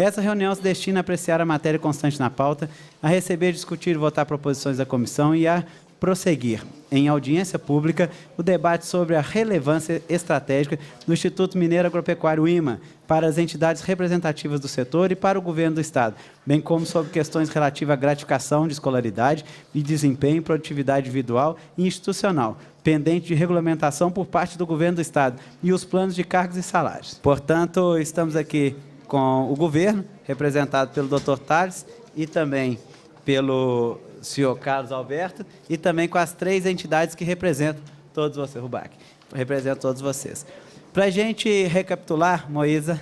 Essa reunião se destina a apreciar a matéria constante na pauta, a receber, discutir e votar proposições da comissão e a prosseguir, em audiência pública, o debate sobre a relevância estratégica do Instituto Mineiro Agropecuário IMA para as entidades representativas do setor e para o governo do Estado, bem como sobre questões relativas à gratificação de escolaridade e desempenho, produtividade individual e institucional, pendente de regulamentação por parte do governo do Estado e os planos de cargos e salários. Portanto, estamos aqui com o governo, representado pelo Dr. Tales e também pelo senhor Carlos Alberto, e também com as 3 entidades que representam todos vocês, Rubac, representam todos vocês. Para a gente recapitular, Moísa,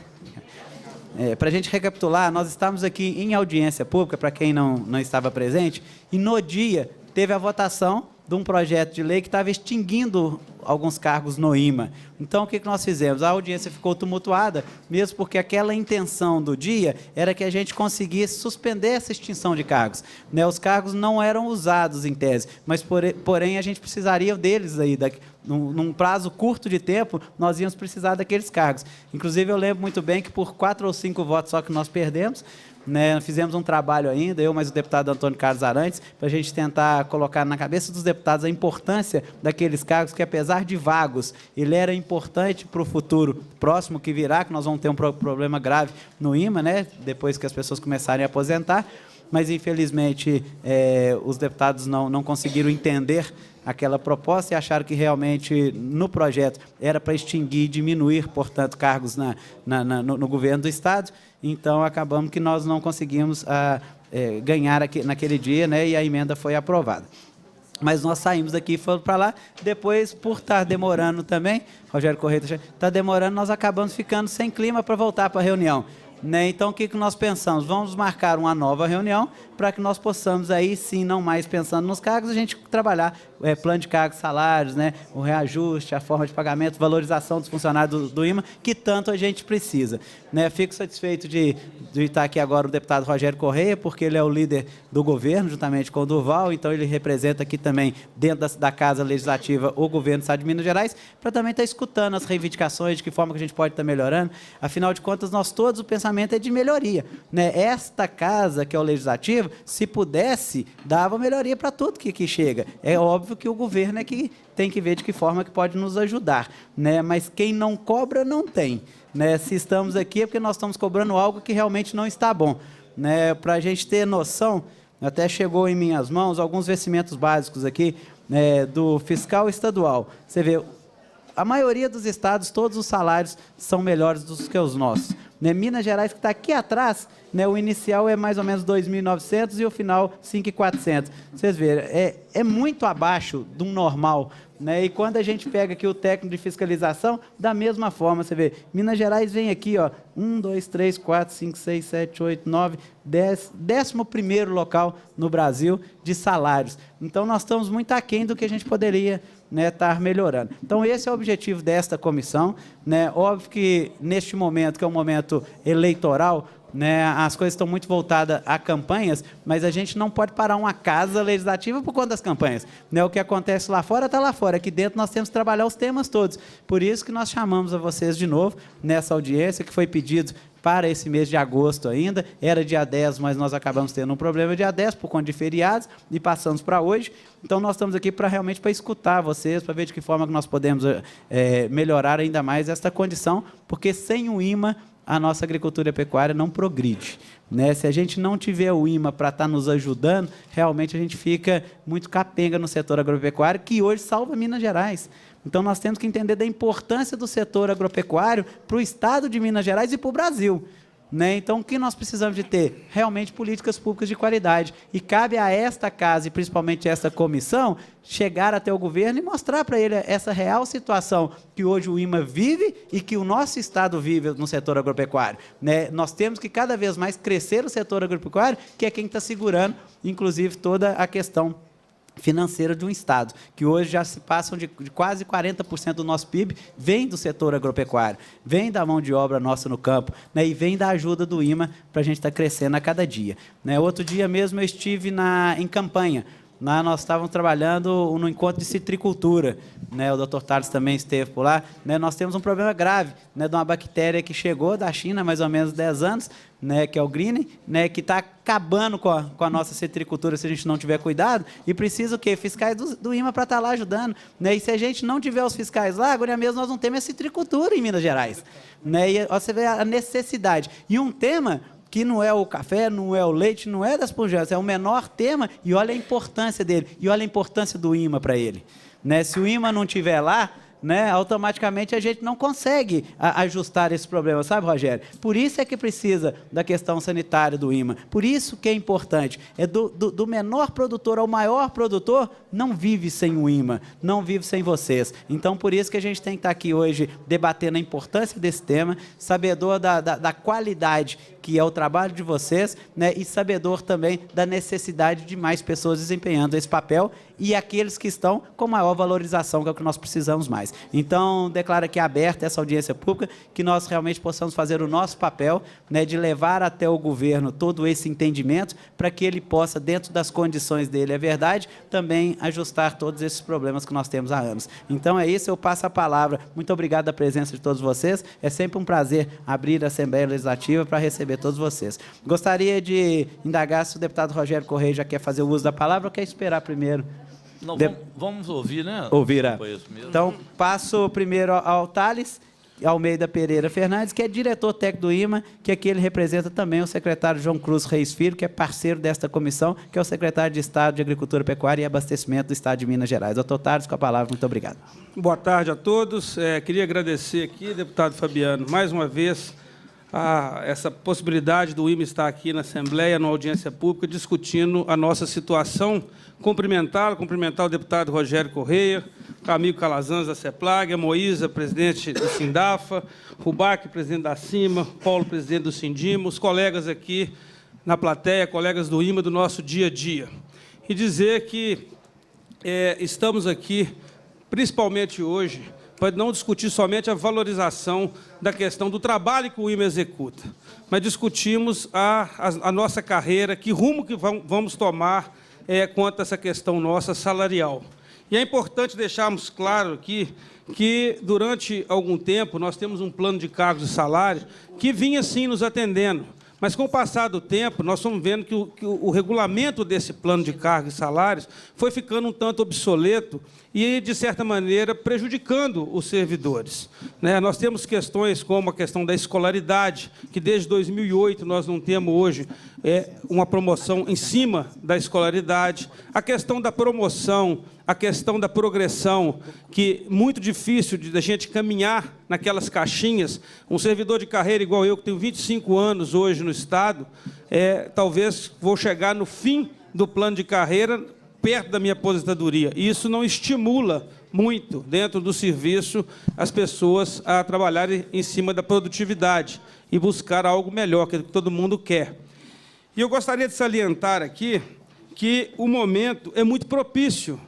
para a gente recapitular, nós estamos aqui em audiência pública, para quem não estava presente, e no dia teve a votação de um projeto de lei que estava extinguindo alguns cargos no IMA. Então, o que nós fizemos? A audiência ficou tumultuada, mesmo porque aquela intenção do dia era que a gente conseguisse suspender essa extinção de cargos. Né? Os cargos não eram usados em tese, mas, porém, a gente precisaria deles aí, num prazo curto de tempo, nós íamos precisar daqueles cargos. Inclusive, eu lembro muito bem que por 4 ou 5 votos só que nós perdemos, né, fizemos um trabalho ainda, eu mais o deputado Antônio Carlos Arantes, para a gente tentar colocar na cabeça dos deputados a importância daqueles cargos que, apesar de vagos, ele era importante para o futuro próximo que virá, que nós vamos ter um problema grave no IMA, né, depois que as pessoas começarem a aposentar, mas, infelizmente, os deputados não conseguiram entender aquela proposta e acharam que realmente no projeto era para extinguir e diminuir, portanto, cargos no governo do Estado. Então, acabamos que nós não conseguimos ganhar naquele dia, né, e a emenda foi aprovada. Mas nós saímos daqui e fomos para lá. Depois, por estar demorando também, Rogério Correia está demorando, nós acabamos ficando sem clima para voltar para a reunião. Né? Então, o que nós pensamos? Vamos marcar uma nova reunião para que nós possamos, aí sim, não mais pensando nos cargos, a gente trabalhar plano de cargos, salários, né? O reajuste, a forma de pagamento, valorização dos funcionários do IMA, que tanto a gente precisa. Né? Fico satisfeito de estar aqui agora o deputado Rogério Correia, porque ele é o líder do governo, juntamente com o Durval, então ele representa aqui também, dentro da Casa Legislativa, o governo do Estado de Minas Gerais, para também estar escutando as reivindicações, de que forma que a gente pode estar melhorando. Afinal de contas, nós todos, o pensamento é de melhoria. Né? Esta casa, que é o Legislativo, se pudesse, dava melhoria para tudo que chega. É óbvio que o governo é que tem que ver de que forma que pode nos ajudar. Né? Mas quem não cobra, não tem. Né? Se estamos aqui é porque nós estamos cobrando algo que realmente não está bom. Né? Para a gente ter noção, até chegou em minhas mãos alguns vencimentos básicos aqui, né, do fiscal estadual. Você vê, a maioria dos estados, todos os salários são melhores do que os nossos. Né? Minas Gerais, que está aqui atrás, né, o inicial é mais ou menos 2.900 e o final 5.400. Vocês verem, é muito abaixo do normal. Né? E quando a gente pega aqui o técnico de fiscalização, da mesma forma, você vê, Minas Gerais vem aqui, ó, 1, 2, 3, 4, 5, 6, 7, 8, 9, 10, 11º local no Brasil de salários. Então, nós estamos muito aquém do que a gente poderia, né, estar melhorando. Então, esse é o objetivo desta comissão. Né? Óbvio que, neste momento, que é um momento eleitoral, né, as coisas estão muito voltadas a campanhas, mas a gente não pode parar uma casa legislativa por conta das campanhas. Né? O que acontece lá fora está lá fora. Aqui dentro nós temos que trabalhar os temas todos. Por isso que nós chamamos a vocês de novo nessa audiência, que foi pedido para esse mês de agosto ainda. Era dia 10, mas nós acabamos tendo um problema dia 10 por conta de feriados e passamos para hoje. Então, nós estamos aqui realmente para escutar vocês, para ver de que forma que nós podemos melhorar ainda mais esta condição, porque sem o IMA, a nossa agricultura e pecuária não progride. Né? Se a gente não tiver o IMA para estar nos ajudando, realmente a gente fica muito capenga no setor agropecuário, que hoje salva Minas Gerais. Então, nós temos que entender da importância do setor agropecuário para o Estado de Minas Gerais e para o Brasil. Né? Então, o que nós precisamos de ter? Realmente políticas públicas de qualidade. E cabe a esta casa, e principalmente esta comissão, chegar até o governo e mostrar para ele essa real situação que hoje o IMA vive e que o nosso Estado vive no setor agropecuário. Né? Nós temos que cada vez mais crescer o setor agropecuário, que é quem está segurando, inclusive, toda a questão financeira de um Estado, que hoje já se passam de quase 40% do nosso PIB, vem do setor agropecuário, vem da mão de obra nossa no campo, né, e vem da ajuda do IMA para a gente estar crescendo a cada dia. Né? Outro dia mesmo eu estive em campanha, nós estávamos trabalhando no encontro de citricultura, né? O Dr. Thales também esteve por lá, né? Nós temos um problema grave, né, de uma bactéria que chegou da China há mais ou menos 10 anos, né, que é o Green, né, que está acabando com a nossa citricultura se a gente não tiver cuidado, e precisa o quê? Fiscais do IMA para estar lá ajudando, né? E se a gente não tiver os fiscais lá, agora mesmo nós não temos a citricultura em Minas Gerais, né? E você vê a necessidade. E um tema que não é o café, não é o leite, não é das pujanças, é o menor tema, e olha a importância dele, e olha a importância do IMA para ele, né? Se o IMA não estiver lá, né, automaticamente a gente não consegue ajustar esse problema, sabe, Rogério? Por isso é que precisa da questão sanitária do IMA, por isso que é importante, é do menor produtor ao maior produtor, não vive sem o IMA, não vive sem vocês. Então, por isso que a gente tem que estar aqui hoje debatendo a importância desse tema, sabedor da qualidade que é o trabalho de vocês, né, e sabedor também da necessidade de mais pessoas desempenhando esse papel e aqueles que estão com maior valorização, que é o que nós precisamos mais. Então, declaro aqui aberta essa audiência pública, que nós realmente possamos fazer o nosso papel, né, de levar até o governo todo esse entendimento, para que ele possa, dentro das condições dele, é verdade, também ajustar todos esses problemas que nós temos há anos. Então, é isso, eu passo a palavra. Muito obrigado pela presença de todos vocês. É sempre um prazer abrir a Assembleia Legislativa para receber todos vocês. Gostaria de indagar se o deputado Rogério Correia já quer fazer o uso da palavra ou quer esperar primeiro. Não, vamos ouvir, né? Ouvir. Então, passo primeiro ao Thales Almeida Pereira Fernandes, que é diretor técnico do IMA, que aqui ele representa também o secretário João Cruz Reis Filho, que é parceiro desta comissão, que é o secretário de Estado de Agricultura, Pecuária e Abastecimento do Estado de Minas Gerais. Doutor Thales, com a palavra, muito obrigado. Boa tarde a todos. Queria agradecer aqui, deputado Fabiano, mais uma vez, essa possibilidade do IMA estar aqui na Assembleia, na audiência pública, discutindo a nossa situação. Cumprimentar o deputado Rogério Correia, Camilo Calazans, da CEPLAG, a Moísa, presidente do Sindafa, Rubac, presidente da CIMA, Paulo, presidente do Sindima, os colegas aqui na plateia, colegas do IMA, do nosso dia a dia. E dizer que estamos aqui, principalmente hoje, para não discutir somente a valorização da questão do trabalho que o IMA executa, mas discutimos a nossa carreira, que rumo que vamos tomar quanto a essa questão nossa salarial. E é importante deixarmos claro aqui que, durante algum tempo, nós temos um plano de cargos e salários que vinha, sim, nos atendendo. Mas, com o passar do tempo, nós estamos vendo que o regulamento desse plano de cargos e salários foi ficando um tanto obsoleto e, de certa maneira, prejudicando os servidores, né? Nós temos questões como a questão da escolaridade, que desde 2008 nós não temos hoje uma promoção em cima da escolaridade, a questão da promoção, a questão da progressão, que é muito difícil da gente caminhar naquelas caixinhas. Um servidor de carreira igual eu, que tenho 25 anos hoje no Estado, talvez vou chegar no fim do plano de carreira, perto da minha aposentadoria. E isso não estimula muito, dentro do serviço, as pessoas a trabalharem em cima da produtividade e buscar algo melhor, que todo mundo quer. E eu gostaria de salientar aqui que o momento é muito propício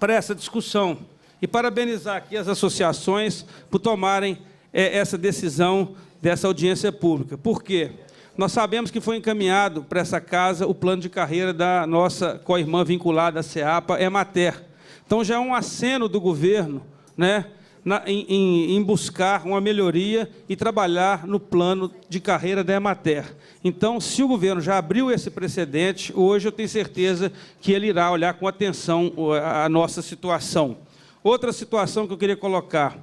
para essa discussão e parabenizar aqui as associações por tomarem essa decisão dessa audiência pública. Por quê? Nós sabemos que foi encaminhado para essa casa o plano de carreira da nossa co-irmã vinculada à SEAPA, Emater. Então, já é um aceno do governo, né, em buscar uma melhoria e trabalhar no plano de carreira da Emater. Então, se o governo já abriu esse precedente, hoje eu tenho certeza que ele irá olhar com atenção a nossa situação. Outra situação que eu queria colocar.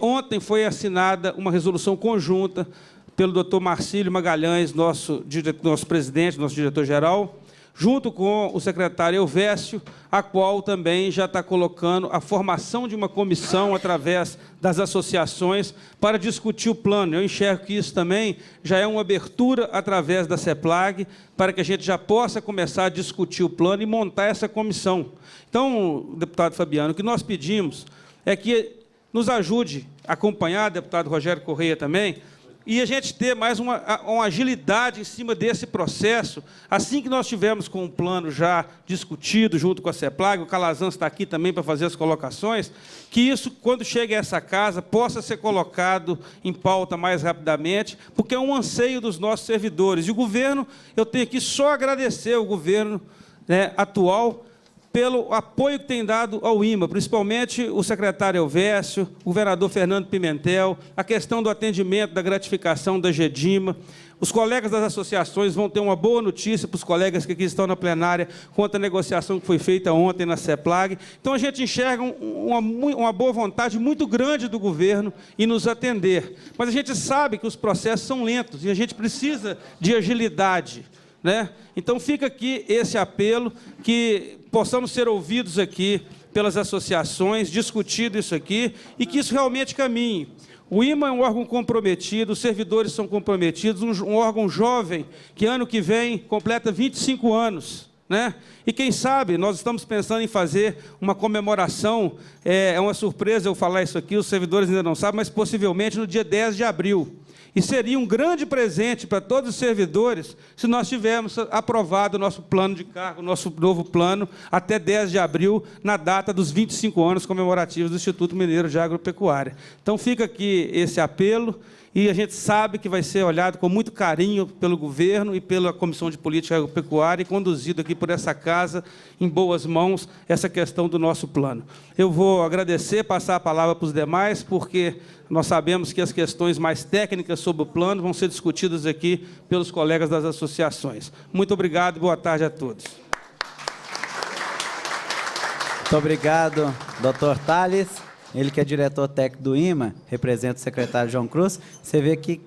Ontem foi assinada uma resolução conjunta pelo doutor Marcílio Magalhães, nosso presidente, nosso diretor-geral, junto com o secretário Elvésio, a qual também já está colocando a formação de uma comissão através das associações para discutir o plano. Eu enxergo que isso também já é uma abertura através da CEPLAG para que a gente já possa começar a discutir o plano e montar essa comissão. Então, deputado Fabiano, o que nós pedimos é que nos ajude a acompanhar, deputado Rogério Correia também, e a gente ter mais uma agilidade em cima desse processo, assim que nós tivermos com o plano já discutido junto com a CEPLAG, o Calazans está aqui também para fazer as colocações, que isso, quando chegue a essa casa, possa ser colocado em pauta mais rapidamente, porque é um anseio dos nossos servidores. E o governo, eu tenho aqui só agradecer ao governo, né, atual, pelo apoio que tem dado ao IMA, principalmente o secretário Elvésio, o governador Fernando Pimentel, a questão do atendimento, da gratificação da GEDIMA. Os colegas das associações vão ter uma boa notícia para os colegas que aqui estão na plenária quanto à negociação que foi feita ontem na CEPLAG. Então, a gente enxerga uma boa vontade muito grande do governo em nos atender. Mas a gente sabe que os processos são lentos e a gente precisa de agilidade, né? Então, fica aqui esse apelo, que possamos ser ouvidos aqui pelas associações, discutido isso aqui, e que isso realmente caminhe. O IMA é um órgão comprometido, os servidores são comprometidos, um órgão jovem, que ano que vem completa 25 anos. Né? E quem sabe, nós estamos pensando em fazer uma comemoração, é uma surpresa eu falar isso aqui, os servidores ainda não sabem, mas possivelmente no dia 10 de abril. E seria um grande presente para todos os servidores se nós tivermos aprovado o nosso plano de cargo, o nosso novo plano, até 10 de abril, na data dos 25 anos comemorativos do Instituto Mineiro de Agropecuária. Então, fica aqui esse apelo, e a gente sabe que vai ser olhado com muito carinho pelo governo e pela Comissão de Política Agropecuária, e conduzido aqui por essa casa, em boas mãos, essa questão do nosso plano. Eu vou agradecer, passar a palavra para os demais, porque nós sabemos que as questões mais técnicas sobre o plano vão ser discutidas aqui pelos colegas das associações. Muito obrigado e boa tarde a todos. Muito obrigado, doutor Tales. Ele que é diretor técnico do IMA, representa o secretário João Cruz. Você vê que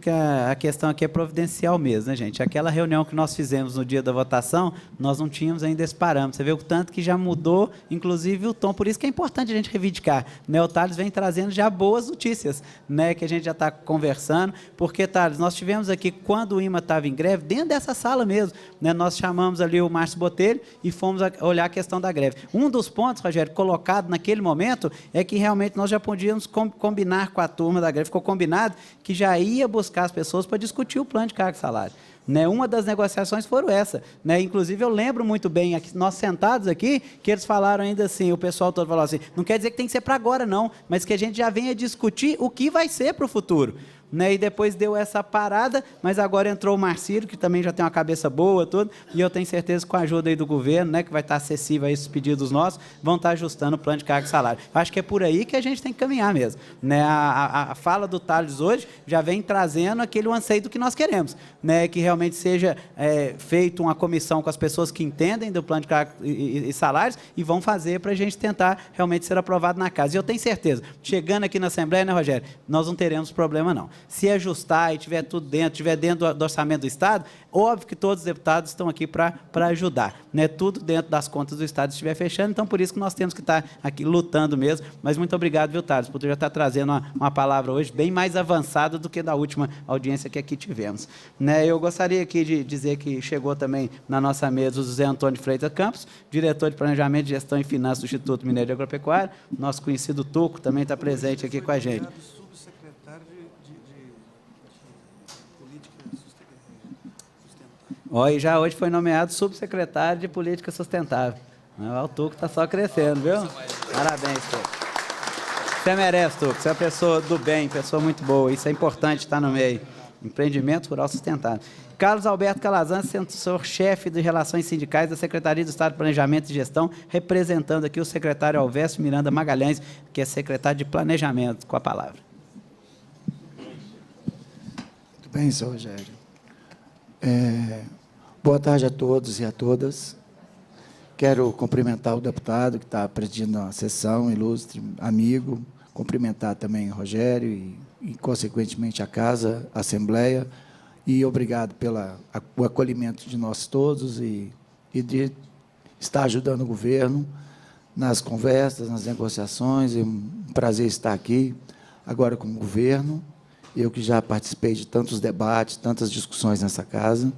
a questão aqui é providencial mesmo, né, gente? Aquela reunião que nós fizemos no dia da votação, nós não tínhamos ainda esse parâmetro. Você vê o tanto que já mudou, inclusive, o tom. Por isso que é importante a gente reivindicar, né? O Thales vem trazendo já boas notícias, né, que a gente já está conversando. Porque, Thales, nós tivemos aqui, quando o IMA estava em greve, dentro dessa sala mesmo, né, nós chamamos ali o Márcio Botelho e fomos olhar a questão da greve. Um dos pontos, Rogério, colocado naquele momento, é que realmente nós já podíamos combinar com a turma da greve, ficou combinado que já ia buscar as pessoas para discutir o plano de cargo e salário. Né? Uma das negociações foram essa. Né? Inclusive, eu lembro muito bem, aqui, nós sentados aqui, que eles falaram ainda assim, o pessoal todo falou assim, não quer dizer que tem que ser para agora, não, mas que a gente já venha discutir o que vai ser para o futuro. Né? E depois deu essa parada, mas agora entrou o Marcílio, que também já tem uma cabeça boa, tudo, e eu tenho certeza que com a ajuda aí do governo, né, que vai estar acessível a esses pedidos nossos, vão estar ajustando o plano de cargo e salário. Acho que é por aí que a gente tem que caminhar mesmo. Né? A fala do Thales hoje já vem trazendo aquele anseio do que nós queremos, né? Que realmente seja feito uma comissão com as pessoas que entendem do plano de cargo e salários e vão fazer para a gente tentar realmente ser aprovado na casa. E eu tenho certeza, chegando aqui na Assembleia, né, Rogério, nós não teremos problema, não. Se ajustar e tiver tudo dentro, tiver dentro do orçamento do Estado, óbvio que todos os deputados estão aqui para ajudar. Né? Tudo dentro das contas do Estado estiver fechando, então por isso que nós temos que estar aqui lutando mesmo. Mas muito obrigado, viu, Thales, por já estar trazendo uma palavra hoje bem mais avançada do que da última audiência que aqui tivemos. Né? Eu gostaria aqui de dizer que chegou também na nossa mesa o José Antônio Freitas Campos, diretor de Planejamento, Gestão e Finanças do Instituto Mineiro de Agropecuária. Nosso conhecido Tuco também está presente aqui com a gente. E já hoje foi nomeado subsecretário de Política Sustentável. O Tuco está só crescendo, viu? Parabéns, Tuco. Você merece, Tuco. Você é uma pessoa do bem, pessoa muito boa. Isso é importante estar no meio. Empreendimento rural sustentável. Carlos Alberto Calazan, assessor-chefe de Relações Sindicais da Secretaria do Estado de Planejamento e Gestão, representando aqui o secretário Alvécio Miranda Magalhães, que é secretário de Planejamento, com a palavra. Muito bem, senhor Rogério. Boa tarde a todos e a todas. Quero cumprimentar o deputado que está presidindo a sessão, ilustre amigo, cumprimentar também o Rogério e consequentemente, a casa, a Assembleia, e obrigado pelo acolhimento de nós todos e de estar ajudando o governo nas conversas, nas negociações. É um prazer estar aqui, agora como governo, eu que já participei de tantos debates, tantas discussões nessa casa.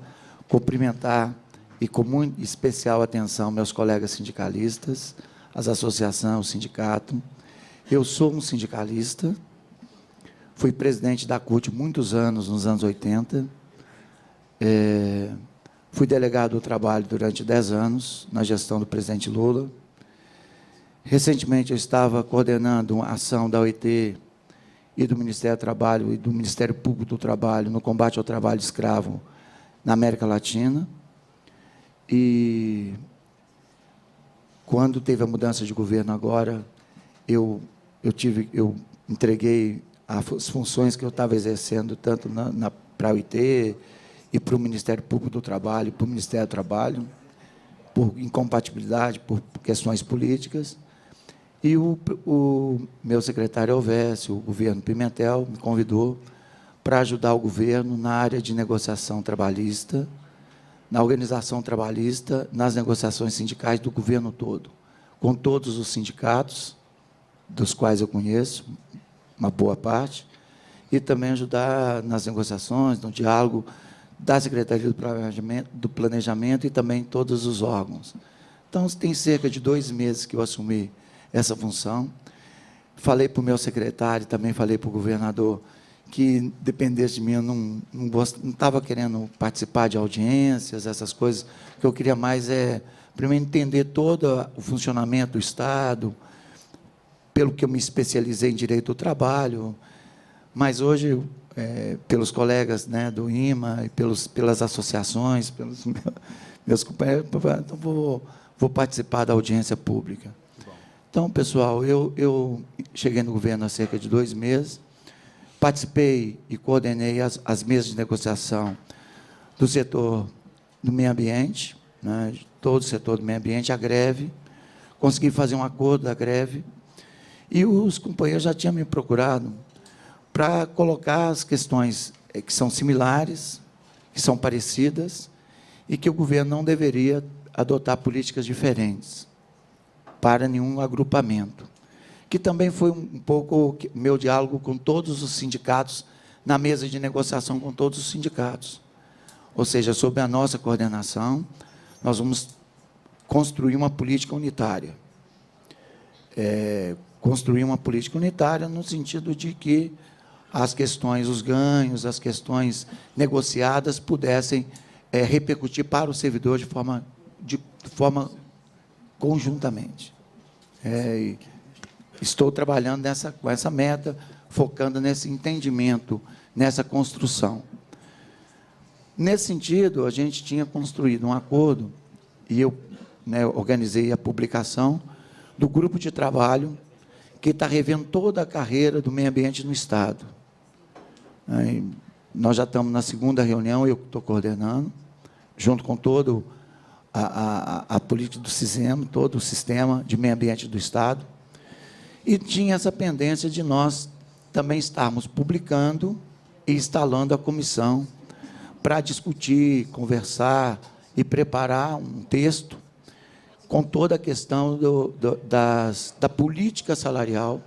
Cumprimentar e com muito especial atenção meus colegas sindicalistas, as associações, o sindicato. Eu sou um sindicalista, fui presidente da CUT muitos anos, nos anos 80, fui delegado do trabalho durante 10 anos, na gestão do presidente Lula. Recentemente, eu estava coordenando uma ação da OIT e do Ministério do Trabalho e do Ministério Público do Trabalho no combate ao trabalho escravo na América Latina. E quando teve a mudança de governo agora, eu entreguei as funções que eu estava exercendo, tanto para a OIT e para o Ministério Público do Trabalho, para o Ministério do Trabalho, por incompatibilidade, por questões políticas. E o meu secretário Elvésio, o governo Pimentel, me convidou para ajudar o governo na área de negociação trabalhista, na organização trabalhista, nas negociações sindicais do governo todo, com todos os sindicatos, dos quais eu conheço uma boa parte, e também ajudar nas negociações, no diálogo da Secretaria do Planejamento e também todos os órgãos. Então, tem cerca de 2 meses que eu assumi essa função. Falei para o meu secretário, também falei para o governador, que dependesse de mim, eu não estava querendo participar de audiências, essas coisas. O que eu queria mais primeiro, entender todo o funcionamento do Estado, pelo que eu me especializei em Direito do Trabalho, mas hoje, pelos colegas, né, do IMA, e pelas associações, pelos meus companheiros, então vou participar da audiência pública. Então, pessoal, eu cheguei no governo há cerca de 2 meses, participei e coordenei as mesas de negociação do setor do meio ambiente, né, de todo o setor do meio ambiente, a greve, consegui fazer um acordo da greve, e os companheiros já tinham me procurado para colocar as questões que são similares, que são parecidas, e que o governo não deveria adotar políticas diferentes para nenhum agrupamento. Que também foi um pouco meu diálogo com todos os sindicatos, na mesa de negociação com todos os sindicatos. Ou seja, sob a nossa coordenação, nós vamos construir uma política unitária. Construir uma política unitária no sentido de que as questões, os ganhos, as questões negociadas pudessem repercutir para o servidor de forma conjuntamente. Estou trabalhando com essa meta, focando nesse entendimento, nessa construção. Nesse sentido, a gente tinha construído um acordo, e eu, né, organizei a publicação do grupo de trabalho que está revendo toda a carreira do meio ambiente no Estado. Nós já estamos na 2ª reunião, eu estou coordenando, junto com todo a política do CISEM, todo o sistema de meio ambiente do Estado, e tinha essa pendência de nós também estarmos publicando e instalando a comissão para discutir, conversar e preparar um texto com toda a questão da política salarial,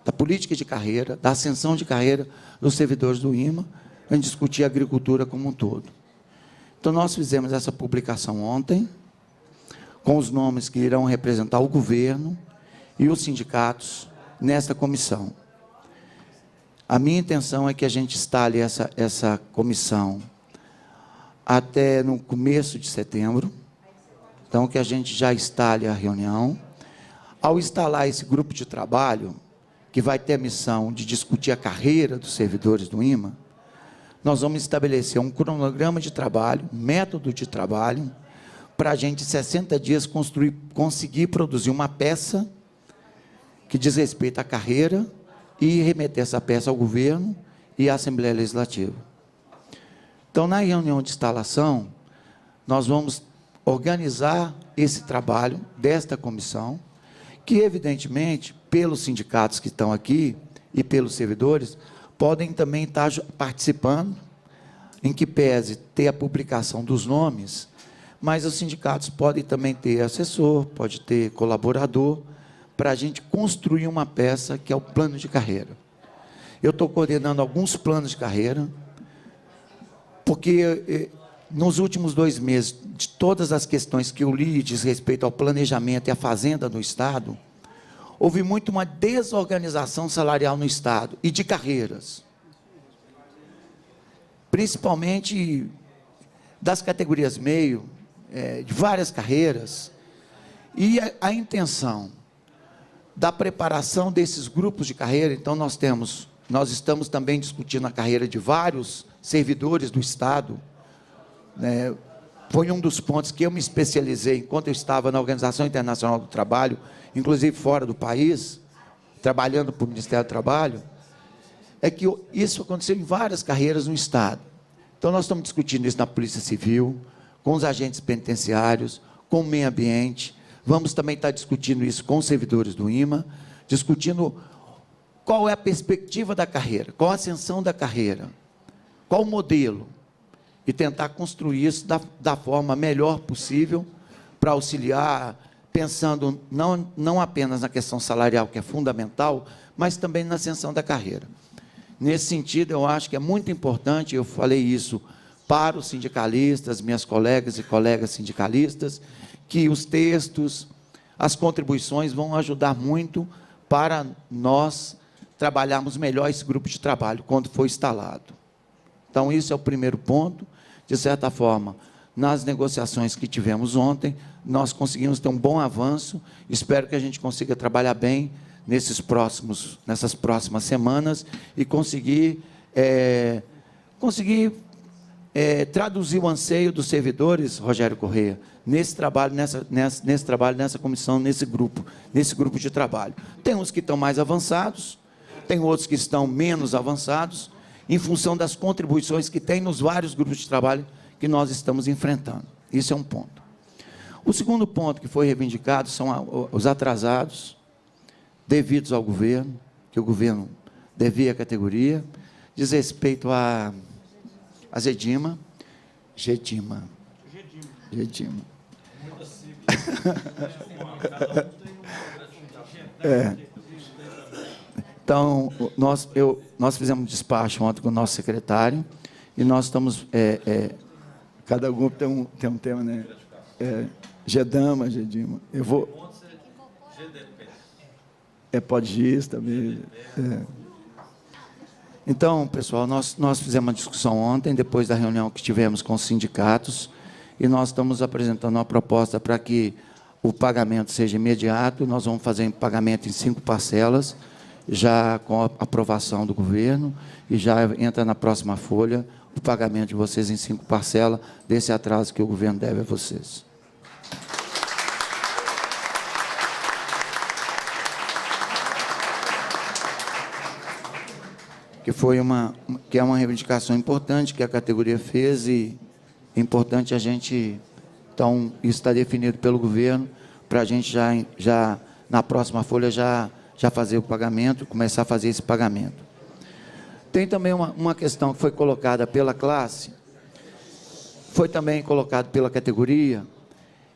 da política de carreira, da ascensão de carreira dos servidores do IMA, a gente discutir a agricultura como um todo. Então, nós fizemos essa publicação ontem, com os nomes que irão representar o governo e os sindicatos nesta comissão. A minha intenção é que a gente instale essa comissão até no começo de setembro, então, que a gente já instale a reunião. Ao instalar esse grupo de trabalho, que vai ter a missão de discutir a carreira dos servidores do IMA, nós vamos estabelecer um cronograma de trabalho, um método de trabalho, para a gente, em 60 dias, conseguir produzir uma peça que diz respeito à carreira e remeter essa peça ao governo e à Assembleia Legislativa. Então, na reunião de instalação, nós vamos organizar esse trabalho desta comissão, que, evidentemente, pelos sindicatos que estão aqui e pelos servidores, podem também estar participando, em que pese ter a publicação dos nomes, mas os sindicatos podem também ter assessor, pode ter colaborador, para a gente construir uma peça que é o plano de carreira. Eu estou coordenando alguns planos de carreira, porque nos últimos 2 meses, de todas as questões que eu li diz respeito ao planejamento e à fazenda no Estado, houve muito uma desorganização salarial no Estado e de carreiras. Principalmente das categorias meio, de várias carreiras, e a intenção da preparação desses grupos de carreira. Então, nós estamos também discutindo a carreira de vários servidores do Estado, né, foi um dos pontos que eu me especializei enquanto eu estava na Organização Internacional do Trabalho, inclusive fora do país, trabalhando para o Ministério do Trabalho, é que isso aconteceu em várias carreiras no Estado. Então, nós estamos discutindo isso na Polícia Civil, com os agentes penitenciários, com o meio ambiente. Vamos também estar discutindo isso com os servidores do IMA, discutindo qual é a perspectiva da carreira, qual a ascensão da carreira, qual o modelo, e tentar construir isso da forma melhor possível para auxiliar, pensando não apenas na questão salarial, que é fundamental, mas também na ascensão da carreira. Nesse sentido, eu acho que é muito importante, eu falei isso para os sindicalistas, minhas colegas e colegas sindicalistas, que os textos, as contribuições vão ajudar muito para nós trabalharmos melhor esse grupo de trabalho, quando for instalado. Então, isso é o primeiro ponto. De certa forma, nas negociações que tivemos ontem, nós conseguimos ter um bom avanço. Espero que a gente consiga trabalhar bem nessas próximas semanas e conseguir traduzir o anseio dos servidores, Rogério Corrêa, nesse trabalho, nessa comissão, nesse grupo de trabalho. Tem uns que estão mais avançados, tem outros que estão menos avançados, em função das contribuições que tem nos vários grupos de trabalho que nós estamos enfrentando. Isso é um ponto. O segundo ponto que foi reivindicado são os atrasados devidos ao governo, que o governo devia à categoria, diz respeito a Gedima. Então, nós fizemos um despacho ontem com o nosso secretário, e nós estamos... cada grupo tem um tema, né? Gedima. Eu vou... PODGIS também. Então, pessoal, nós fizemos uma discussão ontem, depois da reunião que tivemos com os sindicatos, e nós estamos apresentando uma proposta para que o pagamento seja imediato. Nós vamos fazer pagamento em 5 parcelas, já com a aprovação do governo, e já entra na próxima folha o pagamento de vocês em 5 parcelas, desse atraso que o governo deve a vocês. Que é uma reivindicação importante que a categoria fez, e é importante a gente... Então, isso está definido pelo governo, para a gente já na próxima folha, já fazer o pagamento, começar a fazer esse pagamento. Tem também uma questão que foi colocada pela classe, foi também colocado pela categoria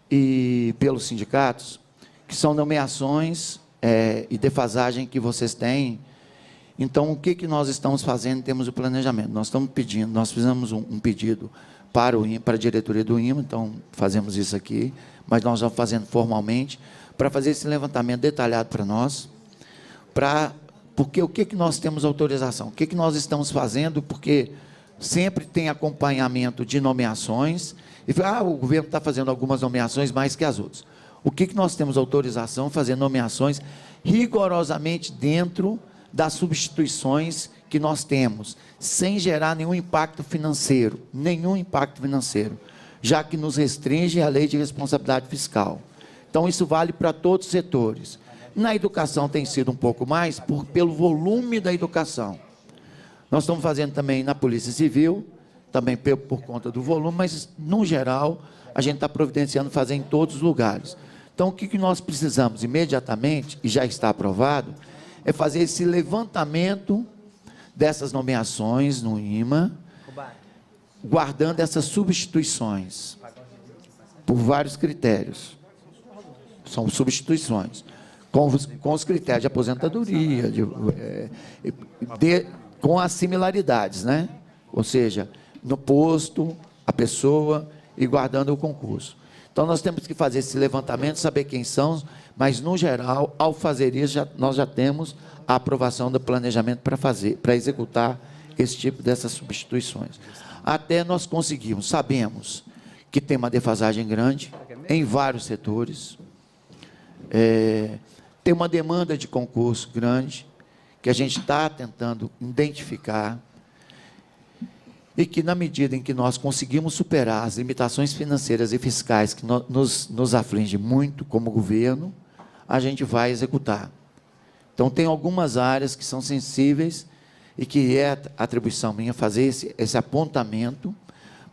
e pelos sindicatos, que são nomeações e defasagem que vocês têm. Então, o que nós estamos fazendo em termos de planejamento? Nós estamos pedindo, nós fizemos um pedido para a diretoria do IMA, então fazemos isso aqui, mas nós estamos fazendo formalmente, para fazer esse levantamento detalhado para nós, porque o que nós temos autorização, o que nós estamos fazendo, porque sempre tem acompanhamento de nomeações, e o governo está fazendo algumas nomeações mais que as outras. O que nós temos autorização de fazer nomeações rigorosamente dentro das substituições que nós temos, sem gerar nenhum impacto financeiro, já que nos restringe a lei de responsabilidade fiscal. Então, isso vale para todos os setores. Na educação tem sido um pouco mais, pelo volume da educação. Nós estamos fazendo também na Polícia Civil, também por conta do volume, mas, no geral, a gente está providenciando fazer em todos os lugares. Então, o que nós precisamos imediatamente, e já está aprovado, é fazer esse levantamento dessas nomeações no IMA, guardando essas substituições, por vários critérios. São substituições, com os critérios de aposentadoria, com as similaridades, né? Ou seja, no posto, a pessoa, e guardando o concurso. Então, nós temos que fazer esse levantamento, saber quem são, mas, no geral, ao fazer isso, nós já temos a aprovação do planejamento para executar esse tipo dessas substituições. Até nós conseguimos, sabemos que tem uma defasagem grande em vários setores, tem uma demanda de concurso grande, que a gente está tentando identificar, e que, na medida em que nós conseguimos superar as limitações financeiras e fiscais que nos afligem muito como governo, a gente vai executar. Então, tem algumas áreas que são sensíveis e que é atribuição minha fazer esse apontamento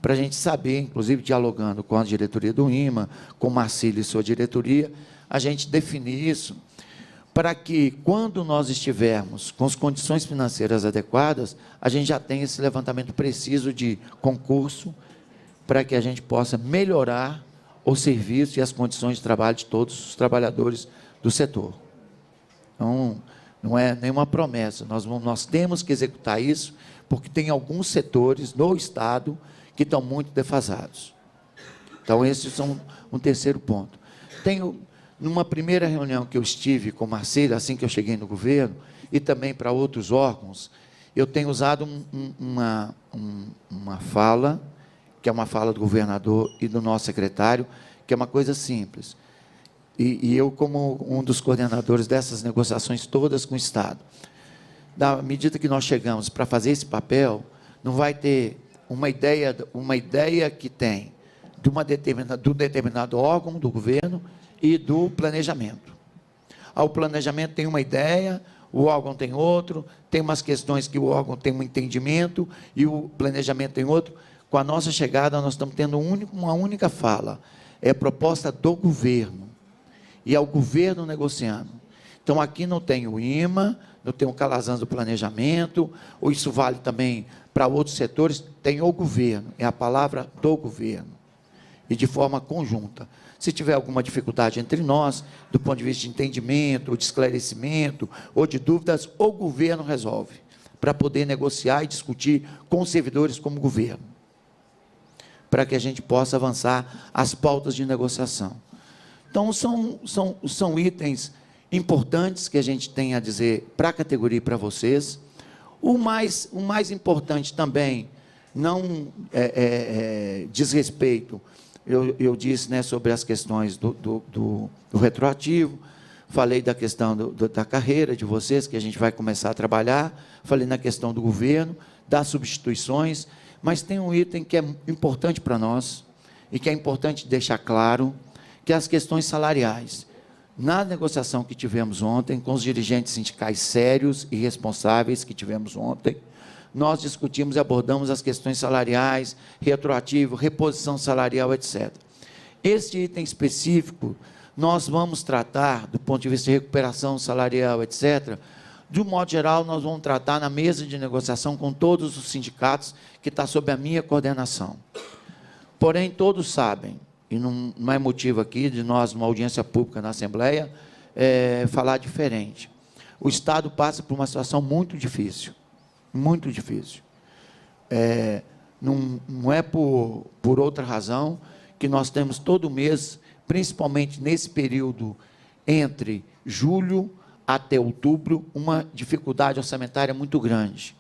para a gente saber, inclusive dialogando com a diretoria do IMA, com o Marcílio e sua diretoria, a gente definir isso, para que, quando nós estivermos com as condições financeiras adequadas, a gente já tenha esse levantamento preciso de concurso, para que a gente possa melhorar o serviço e as condições de trabalho de todos os trabalhadores do setor. Então, não é nenhuma promessa, nós temos que executar isso, porque tem alguns setores no Estado que estão muito defasados. Então, esses são um terceiro ponto. Numa primeira reunião que eu estive com o Marcílio, assim que eu cheguei no governo, e também para outros órgãos, eu tenho usado uma fala, que é uma fala do governador e do nosso secretário, que é uma coisa simples. E eu, como um dos coordenadores dessas negociações todas com o Estado, da medida que nós chegamos para fazer esse papel, não vai ter uma ideia que tem do determinado órgão do governo e do planejamento. O planejamento tem uma ideia, o órgão tem outro, tem umas questões que o órgão tem um entendimento e o planejamento tem outro. Com a nossa chegada, nós estamos tendo uma única fala, é a proposta do governo, e é o governo negociando. Então, aqui não tem o IMA, não tem o Calazans do planejamento, ou isso vale também para outros setores, tem o governo, é a palavra do governo, e de forma conjunta. Se tiver alguma dificuldade entre nós, do ponto de vista de entendimento, ou de esclarecimento, ou de dúvidas, o governo resolve, para poder negociar e discutir com os servidores como governo, para que a gente possa avançar as pautas de negociação. Então, são itens importantes que a gente tem a dizer para a categoria e para vocês. O mais importante também, não diz respeito, eu disse, né, sobre as questões do retroativo, falei da questão da carreira de vocês, que a gente vai começar a trabalhar, falei na questão do governo, das substituições, mas tem um item que é importante para nós, e que é importante deixar claro, que é as questões salariais. Na negociação que tivemos ontem, com os dirigentes sindicais sérios e responsáveis que tivemos ontem, nós discutimos e abordamos as questões salariais, retroativo, reposição salarial, etc. Este item específico, nós vamos tratar, do ponto de vista de recuperação salarial, etc., de um modo geral, nós vamos tratar na mesa de negociação com todos os sindicatos, que está sob a minha coordenação. Porém, todos sabem, e não é motivo aqui de nós, numa audiência pública na Assembleia, falar diferente. O Estado passa por uma situação muito difícil, muito difícil. Não é por outra razão que nós temos todo mês, principalmente nesse período entre julho até outubro, uma dificuldade orçamentária muito grande.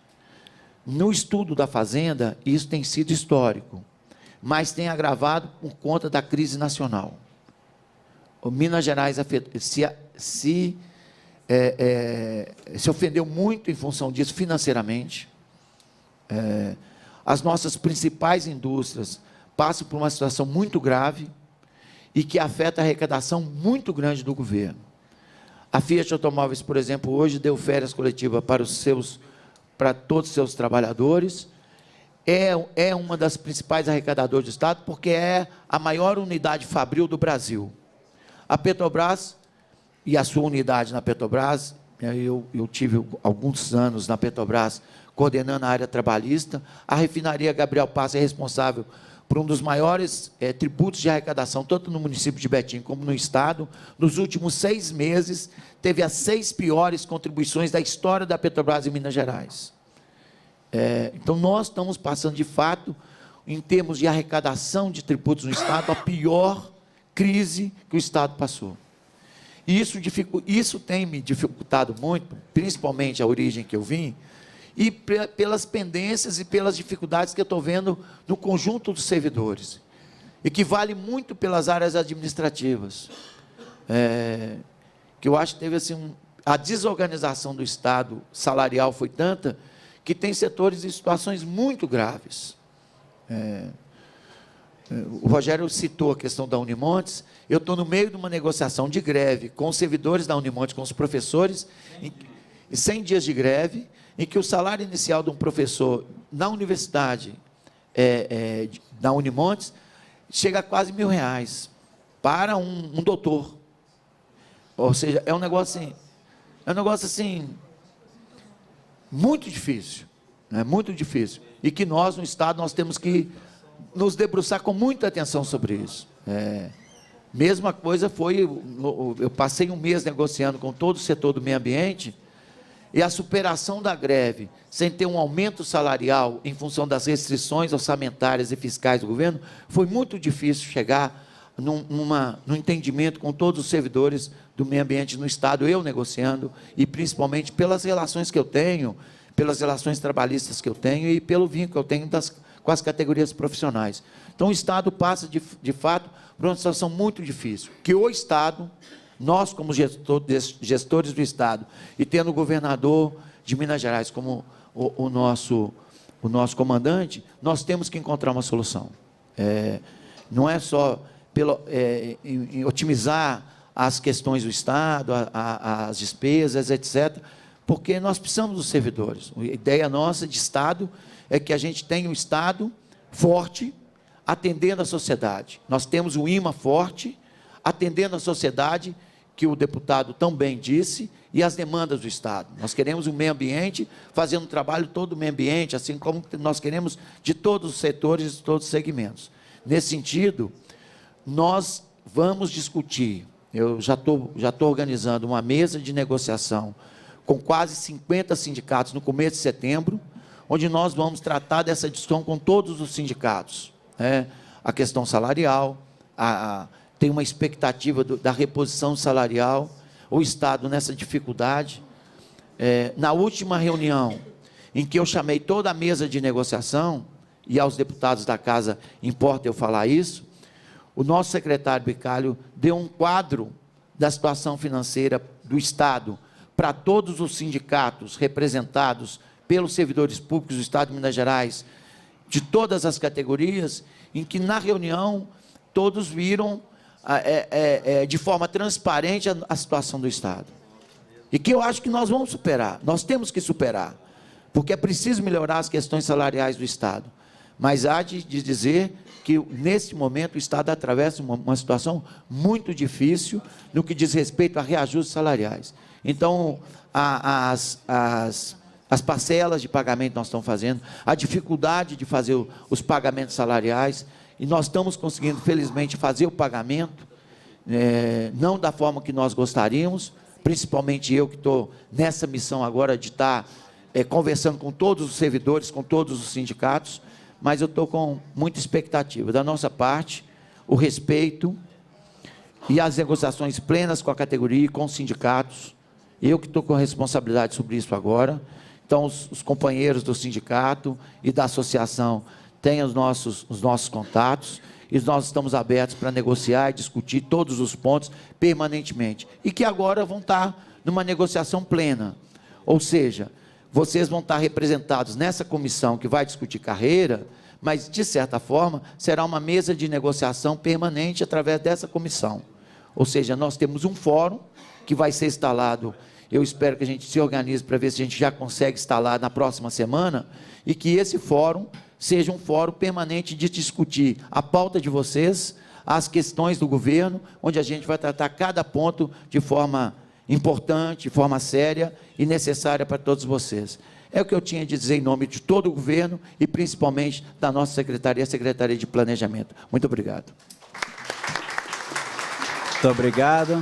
No estudo da Fazenda, isso tem sido histórico, mas tem agravado por conta da crise nacional. O Minas Gerais se ofendeu muito em função disso financeiramente. As nossas principais indústrias passam por uma situação muito grave e que afeta a arrecadação muito grande do governo. A Fiat Automóveis, por exemplo, hoje deu férias coletivas para todos os seus trabalhadores. É uma das principais arrecadadoras do Estado, porque é a maior unidade fabril do Brasil. A Petrobras, e a sua unidade na Petrobras, eu tive alguns anos na Petrobras, coordenando a área trabalhista. A refinaria Gabriel Passa é responsável por um dos maiores tributos de arrecadação, tanto no município de Betim como no Estado. Nos últimos 6 meses, teve as 6 piores contribuições da história da Petrobras em Minas Gerais. Então, nós estamos passando, de fato, em termos de arrecadação de tributos no Estado, a pior crise que o Estado passou. E isso tem me dificultado muito, principalmente a origem que eu vim, e pelas pendências e pelas dificuldades que eu estou vendo no conjunto dos servidores, e que vale muito pelas áreas administrativas, que eu acho que teve assim, a desorganização do Estado salarial foi tanta, que tem setores e situações muito graves. O Rogério citou a questão da Unimontes. Eu estou no meio de uma negociação de greve com os servidores da Unimontes, com os professores, 100 dias de greve, em que o salário inicial de um professor na universidade da Unimontes chega a quase R$ 1.000 para um doutor. Ou seja, é um negócio assim muito difícil, né? Muito difícil, e que nós no Estado nós temos que nos debruçar com muita atenção sobre isso. Mesma coisa foi, eu passei um mês negociando com todo o setor do meio ambiente, e a superação da greve, sem ter um aumento salarial em função das restrições orçamentárias e fiscais do governo, foi muito difícil chegar num entendimento com todos os servidores do meio ambiente no Estado, eu negociando, e principalmente pelas relações que eu tenho, pelas relações trabalhistas que eu tenho e pelo vínculo que eu tenho com as categorias profissionais. Então, o Estado passa, de fato, por uma situação muito difícil, que o Estado, nós, como gestores do Estado, e tendo o governador de Minas Gerais como o nosso comandante, nós temos que encontrar uma solução. Não é só em otimizar as questões do Estado, as despesas, etc., porque nós precisamos dos servidores. A ideia nossa de Estado é que a gente tenha um Estado forte, atendendo a sociedade. Nós temos um IMA forte, atendendo a sociedade, que o deputado tão bem disse, e as demandas do Estado. Nós queremos um meio ambiente, fazendo um trabalho todo o meio ambiente, assim como nós queremos de todos os setores, de todos os segmentos. Nesse sentido, nós vamos discutir, eu já estou organizando uma mesa de negociação com quase 50 sindicatos no começo de setembro, onde nós vamos tratar dessa discussão com todos os sindicatos. A questão salarial, tem uma expectativa da reposição salarial, o Estado nessa dificuldade. Na última reunião, em que eu chamei toda a mesa de negociação, e aos deputados da Casa importa eu falar isso, o nosso secretário Bicalho deu um quadro da situação financeira do Estado para todos os sindicatos representados pelos servidores públicos do Estado de Minas Gerais, de todas as categorias, em que, na reunião, todos viram de forma transparente a situação do Estado. E que eu acho que nós vamos superar, nós temos que superar, porque é preciso melhorar as questões salariais do Estado. Mas há de dizer que, nesse momento, o Estado atravessa uma situação muito difícil no que diz respeito a reajustes salariais. Então, as parcelas de pagamento nós estamos fazendo, a dificuldade de fazer os pagamentos salariais, e nós estamos conseguindo, felizmente, fazer o pagamento, não da forma que nós gostaríamos, principalmente eu que estou nessa missão agora de estar conversando com todos os servidores, com todos os sindicatos, mas eu estou com muita expectativa. Da nossa parte, o respeito e as negociações plenas com a categoria e com os sindicatos. Eu que estou com responsabilidade sobre isso agora. Então, os companheiros do sindicato e da associação têm os nossos contatos, e nós estamos abertos para negociar e discutir todos os pontos permanentemente. E que agora vão estar numa negociação plena. Ou seja, vocês vão estar representados nessa comissão que vai discutir carreira, mas, de certa forma, será uma mesa de negociação permanente através dessa comissão. Ou seja, nós temos um fórum que vai ser instalado, eu espero que a gente se organize para ver se a gente já consegue instalar na próxima semana, e que esse fórum seja um fórum permanente de discutir a pauta de vocês, as questões do governo, onde a gente vai tratar cada ponto de forma importante, de forma séria e necessária para todos vocês. É o que eu tinha de dizer em nome de todo o governo e principalmente da nossa secretaria, a Secretaria de Planejamento. Muito obrigado. Muito obrigado.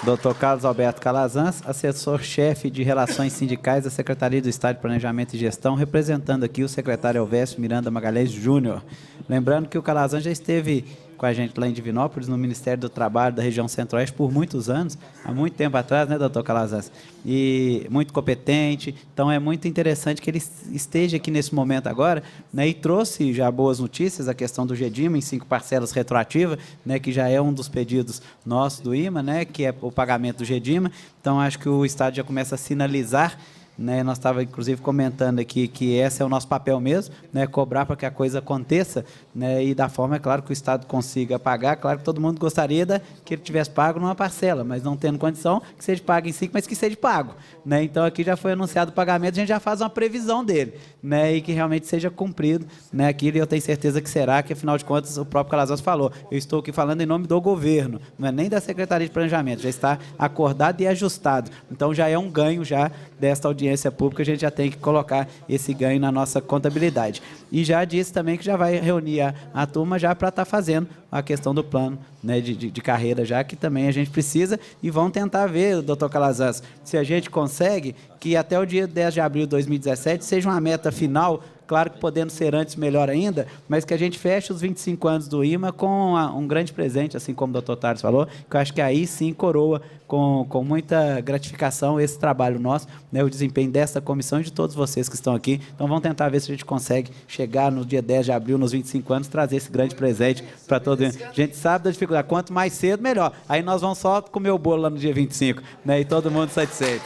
Dr. Carlos Alberto Calazans, assessor-chefe de Relações Sindicais da Secretaria do Estado de Planejamento e Gestão, representando aqui o secretário Elvésio Miranda Magalhães Júnior. Lembrando que o Calazans já esteve com a gente lá em Divinópolis, no Ministério do Trabalho da região Centro-Oeste, por muitos anos, há muito tempo atrás, né, doutor Calazans? E muito competente, então é muito interessante que ele esteja aqui nesse momento agora, né, e trouxe já boas notícias, a questão do GEDIMA em 5 parcelas retroativas, né, que já é um dos pedidos nossos do IMA, né, que é o pagamento do GEDIMA. Então, acho que o Estado já começa a sinalizar né? Nós estávamos, inclusive, comentando aqui que esse é o nosso papel mesmo, né? Cobrar para que a coisa aconteça, né? E da forma, é claro, que o Estado consiga pagar. Claro que todo mundo gostaria que ele tivesse pago numa parcela, mas não tendo condição, que seja pago em 5, mas que seja pago, né? Então, aqui já foi anunciado o pagamento, a gente já faz uma previsão dele, né? E que realmente seja cumprido, né? Aquilo, e eu tenho certeza que será, que afinal de contas, o próprio Calazans falou, eu estou aqui falando em nome do governo, não é nem da Secretaria de Planejamento, já está acordado e ajustado. Então, já é um ganho já desta audiência pública, a gente já tem que colocar esse ganho na nossa contabilidade. E já disse também que já vai reunir a turma já para estar fazendo a questão do plano, né, de carreira, já que também a gente precisa, e vão tentar ver, doutor Calazans, se a gente consegue que até o dia 10 de abril de 2017 seja uma meta final. Claro que podendo ser antes, melhor ainda, mas que a gente feche os 25 anos do IMA com um grande presente, assim como o doutor Tales falou, que eu acho que aí sim coroa com muita gratificação esse trabalho nosso, né, o desempenho dessa comissão e de todos vocês que estão aqui. Então, vamos tentar ver se a gente consegue chegar no dia 10 de abril, nos 25 anos, trazer esse grande presente para todo mundo. A gente sabe da dificuldade, quanto mais cedo, melhor. Aí nós vamos só comer o bolo lá no dia 25, né, e todo mundo satisfeito.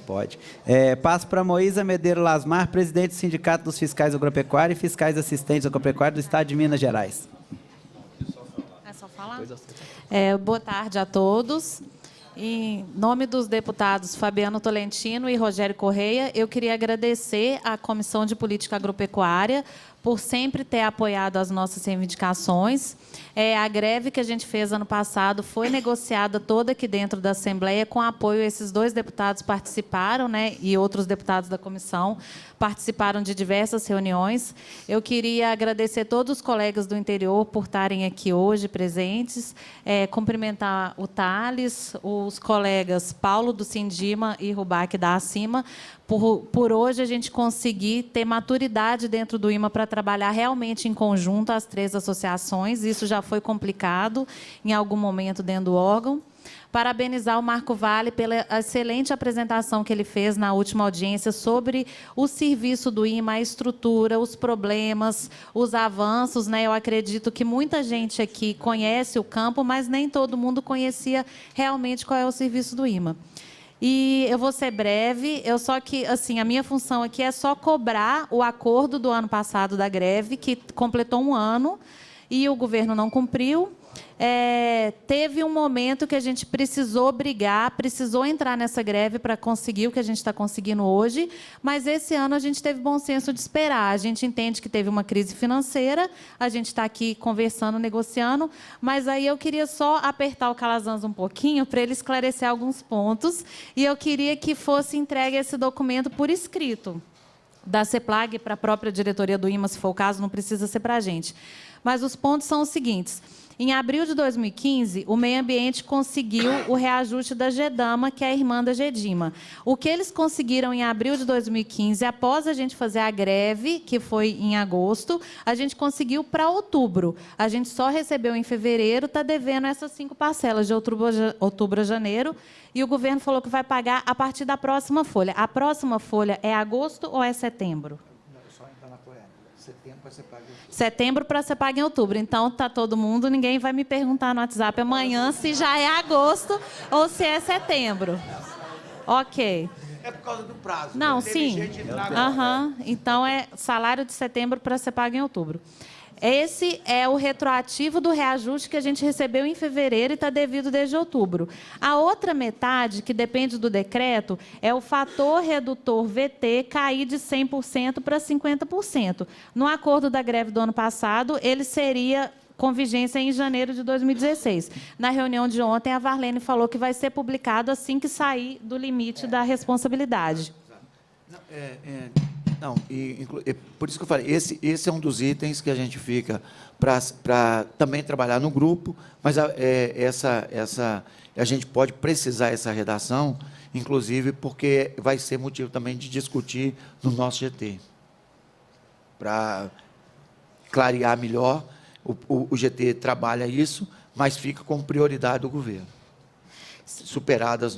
Pode. Passo para Moísa Medeiro Lasmar, presidente do Sindicato dos Fiscais Agropecuários e Fiscais Assistentes Agropecuários do Estado de Minas Gerais. É só falar? Boa tarde a todos. Em nome dos deputados Fabiano Tolentino e Rogério Correia, eu queria agradecer à Comissão de Política Agropecuária por sempre ter apoiado as nossas reivindicações. A greve que a gente fez ano passado foi negociada toda aqui dentro da Assembleia, com apoio, esses 2 deputados participaram, né, e outros deputados da comissão participaram de diversas reuniões. Eu queria agradecer todos os colegas do interior por estarem aqui hoje presentes, cumprimentar o Tales, os colegas Paulo do Sindima e Rubac da Acima, por hoje a gente conseguir ter maturidade dentro do IMA para trabalhar realmente em conjunto as 3 associações. Isso já foi complicado em algum momento dentro do órgão. Parabenizar o Marco Vale pela excelente apresentação que ele fez na última audiência sobre o serviço do IMA, a estrutura, os problemas, os avanços, né? Eu acredito que muita gente aqui conhece o campo, mas nem todo mundo conhecia realmente qual é o serviço do IMA. E eu vou ser breve, a minha função aqui é só cobrar o acordo do ano passado da greve, que completou 1 ano, e o governo não cumpriu. Teve um momento que a gente precisou brigar, precisou entrar nessa greve para conseguir o que a gente está conseguindo hoje, mas esse ano a gente teve bom senso de esperar. A gente entende que teve uma crise financeira, a gente está aqui conversando, negociando, mas aí eu queria só apertar o Calazans um pouquinho para ele esclarecer alguns pontos, e eu queria que fosse entregue esse documento por escrito da CEPLAG para a própria diretoria do IMA, se for o caso, não precisa ser para a gente. Mas os pontos são os seguintes. Em abril de 2015, o meio ambiente conseguiu o reajuste da GEDAMA, que é a irmã da GEDIMA. O que eles conseguiram em abril de 2015, após a gente fazer a greve, que foi em agosto, a gente conseguiu para outubro. A gente só recebeu em fevereiro, está devendo essas 5 parcelas, de outubro a janeiro, e o governo falou que vai pagar a partir da próxima folha. A próxima folha é agosto ou é setembro? Setembro para ser pago em outubro. Então, está todo mundo, ninguém vai me perguntar no WhatsApp amanhã se já é agosto ou se é setembro. Ok. É por causa do prazo. Não, sim. Então, é salário de setembro para ser pago em outubro. Esse é o retroativo do reajuste que a gente recebeu em fevereiro e está devido desde outubro. A outra metade, que depende do decreto, é o fator redutor VT cair de 100% para 50%. No acordo da greve do ano passado, ele seria com vigência em janeiro de 2016. Na reunião de ontem, a Varlene falou que vai ser publicado assim que sair do limite da responsabilidade. Não, por isso que eu falei, esse é um dos itens que a gente fica para também trabalhar no grupo, mas a gente pode precisar essa redação, inclusive porque vai ser motivo também de discutir no nosso GT, para clarear melhor. O GT trabalha isso, mas fica como prioridade do governo, superadas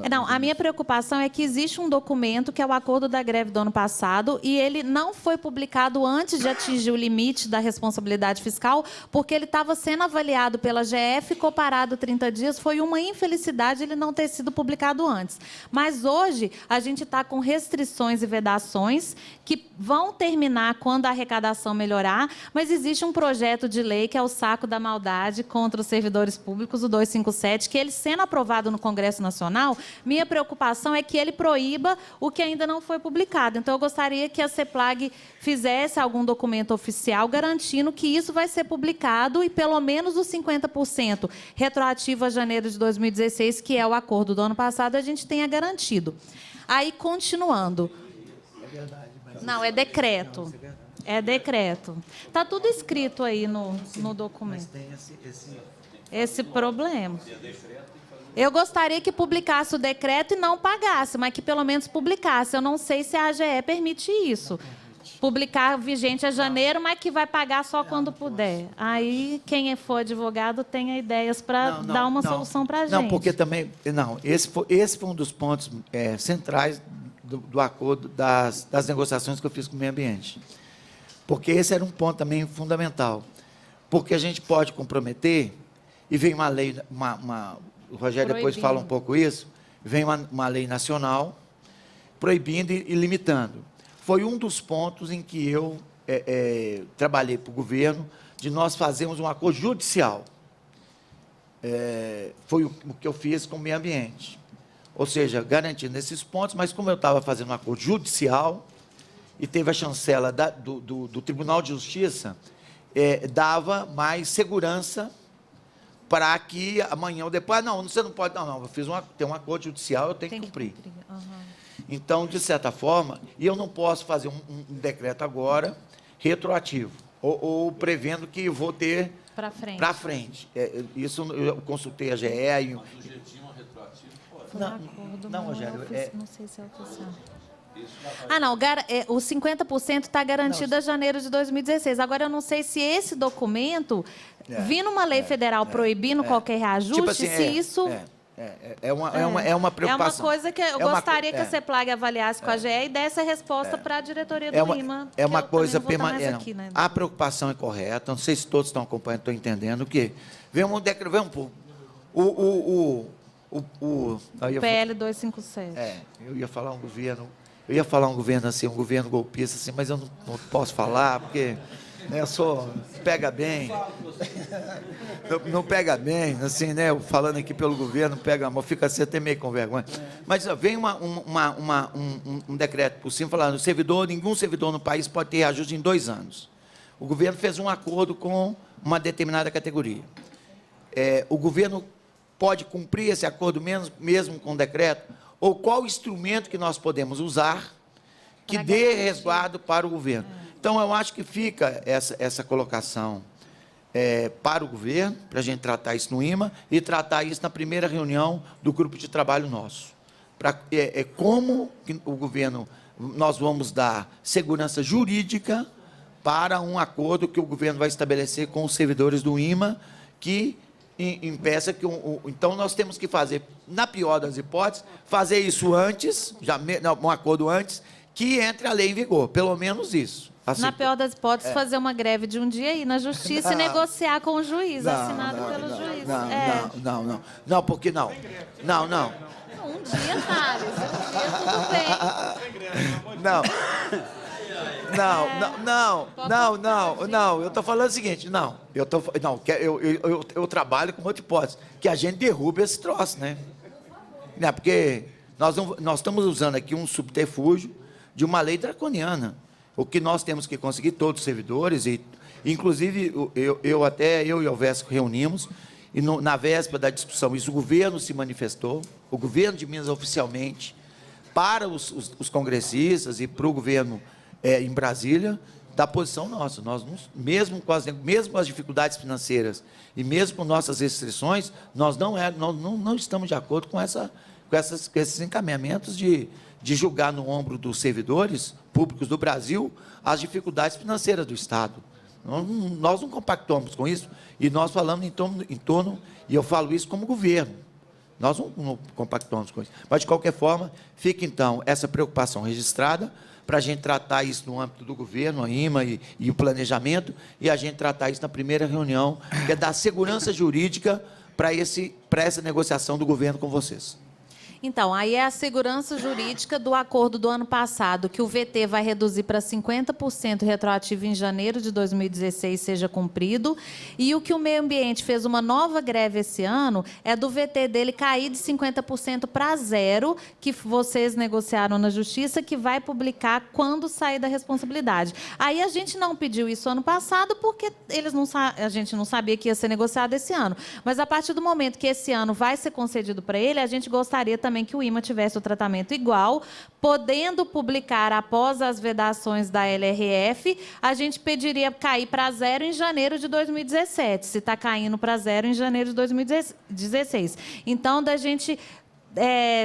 Não, a minha preocupação é que existe um documento, que é o acordo da greve do ano passado, e ele não foi publicado antes de atingir o limite da responsabilidade fiscal, porque ele estava sendo avaliado pela GE, ficou parado 30 dias, foi uma infelicidade ele não ter sido publicado antes. Mas hoje a gente está com restrições e vedações que vão terminar quando a arrecadação melhorar, mas existe um projeto de lei que é o saco da maldade contra os servidores públicos, o 257, que ele sendo aprovado no Congresso Nacional, minha preocupação é que ele proíba o que ainda não foi publicado. Então, eu gostaria que a CEPLAG fizesse algum documento oficial garantindo que isso vai ser publicado e pelo menos os 50% retroativo a janeiro de 2016, que é o acordo do ano passado, a gente tenha garantido. Aí, continuando. Não, é decreto. É decreto. Está tudo escrito aí no documento. Mas tem esse problema. Eu gostaria que publicasse o decreto e não pagasse, mas que pelo menos publicasse. Eu não sei se a AGE permite isso. Publicar vigente a janeiro, mas que vai pagar só quando puder. Aí, quem for advogado, tenha ideias para dar uma solução para a gente. Não, porque também... Não, esse foi um dos pontos centrais do acordo, das negociações que eu fiz com o meio ambiente. Porque esse era um ponto também fundamental. Porque a gente pode comprometer, e vem uma lei... o Rogério depois fala um pouco isso, vem uma lei nacional proibindo e limitando. Foi um dos pontos em que eu trabalhei para o governo, de nós fazermos um acordo judicial. Foi o que eu fiz com o meio ambiente. Ou seja, garantindo esses pontos, mas como eu estava fazendo um acordo judicial, e teve a chancela do Tribunal de Justiça, dava mais segurança para que amanhã ou depois... Não, você não pode... Não, eu tem um acordo judicial, eu tenho que cumprir. Uhum. Então, de certa forma, e eu não posso fazer um decreto agora retroativo, ou prevendo que vou ter para frente. Isso eu consultei a GE e... Não, Rogério... Não sei se é oficial. Não, o 50% está garantido a janeiro de 2016. Agora, eu não sei se esse documento, vindo uma lei federal proibindo qualquer reajuste, tipo assim, se isso... É uma preocupação. É uma coisa que eu gostaria que a CEPLAG avaliasse com a GE e desse a resposta para a diretoria do IMA. É uma coisa permanente. Né? A preocupação é correta, não sei se todos estão acompanhando, estão entendendo, que vem um decreto, vem um pouco. PL 257. Eu ia falar um governo assim, um governo golpista, assim, mas eu não posso falar, porque eu pega bem. Não pega bem, assim, né? Falando aqui pelo governo, pega mal, fica assim até meio com vergonha. Mas vem um decreto por cima falando, nenhum servidor no país pode ter reajuste em 2 anos. O governo fez um acordo com uma determinada categoria. O governo pode cumprir esse acordo mesmo com o decreto? Ou qual instrumento que nós podemos usar que dê resguardo para o governo? Então, eu acho que fica essa colocação para o governo, para a gente tratar isso no IMA e tratar isso na primeira reunião do grupo de trabalho nosso. Como que o governo, nós vamos dar segurança jurídica para um acordo que o governo vai estabelecer com os servidores do IMA, que impeça que... Então, nós temos que fazer, na pior das hipóteses, fazer isso antes, um acordo antes, que entre a lei em vigor, pelo menos isso. Assim, na pior das hipóteses, fazer uma greve de um dia, ir na justiça e negociar com o juiz, assinado pelo juiz. Não, porque não. Não. Um dia, Thales, um dia tudo bem. Não, eu estou falando o seguinte, eu trabalho com outra hipótese, que a gente derruba esse troço, né? Porque nós estamos usando aqui um subterfúgio de uma lei draconiana. O que nós temos que conseguir, todos os servidores, e inclusive eu e o Vesco reunimos, e na véspera da discussão, o governo se manifestou, o governo de Minas oficialmente, para os congressistas e para o governo em Brasília, da posição nossa. Nós, mesmo com as dificuldades financeiras e mesmo com nossas restrições, nós não estamos de acordo com esses encaminhamentos de julgar no ombro dos servidores públicos do Brasil as dificuldades financeiras do Estado. Nós não compactuamos com isso, e nós falamos em torno, e eu falo isso como governo. Nós não compactuamos com isso. Mas, de qualquer forma, fica, então, essa preocupação registrada para a gente tratar isso no âmbito do governo, a IMA e o planejamento, e a gente tratar isso na primeira reunião, que é dar segurança jurídica para essa negociação do governo com vocês. Então, aí é a segurança jurídica do acordo do ano passado, que o VT vai reduzir para 50% retroativo em janeiro de 2016 seja cumprido, e o que o meio ambiente fez uma nova greve esse ano é do VT dele cair de 50% para zero, que vocês negociaram na Justiça, que vai publicar quando sair da responsabilidade. Aí a gente não pediu isso ano passado, porque a gente não sabia que ia ser negociado esse ano. Mas, a partir do momento que esse ano vai ser concedido para ele, a gente gostaria também que o IMA tivesse o tratamento igual, podendo publicar após as vedações da LRF, a gente pediria cair para zero em janeiro de 2017, se está caindo para zero em janeiro de 2016. Então, da gente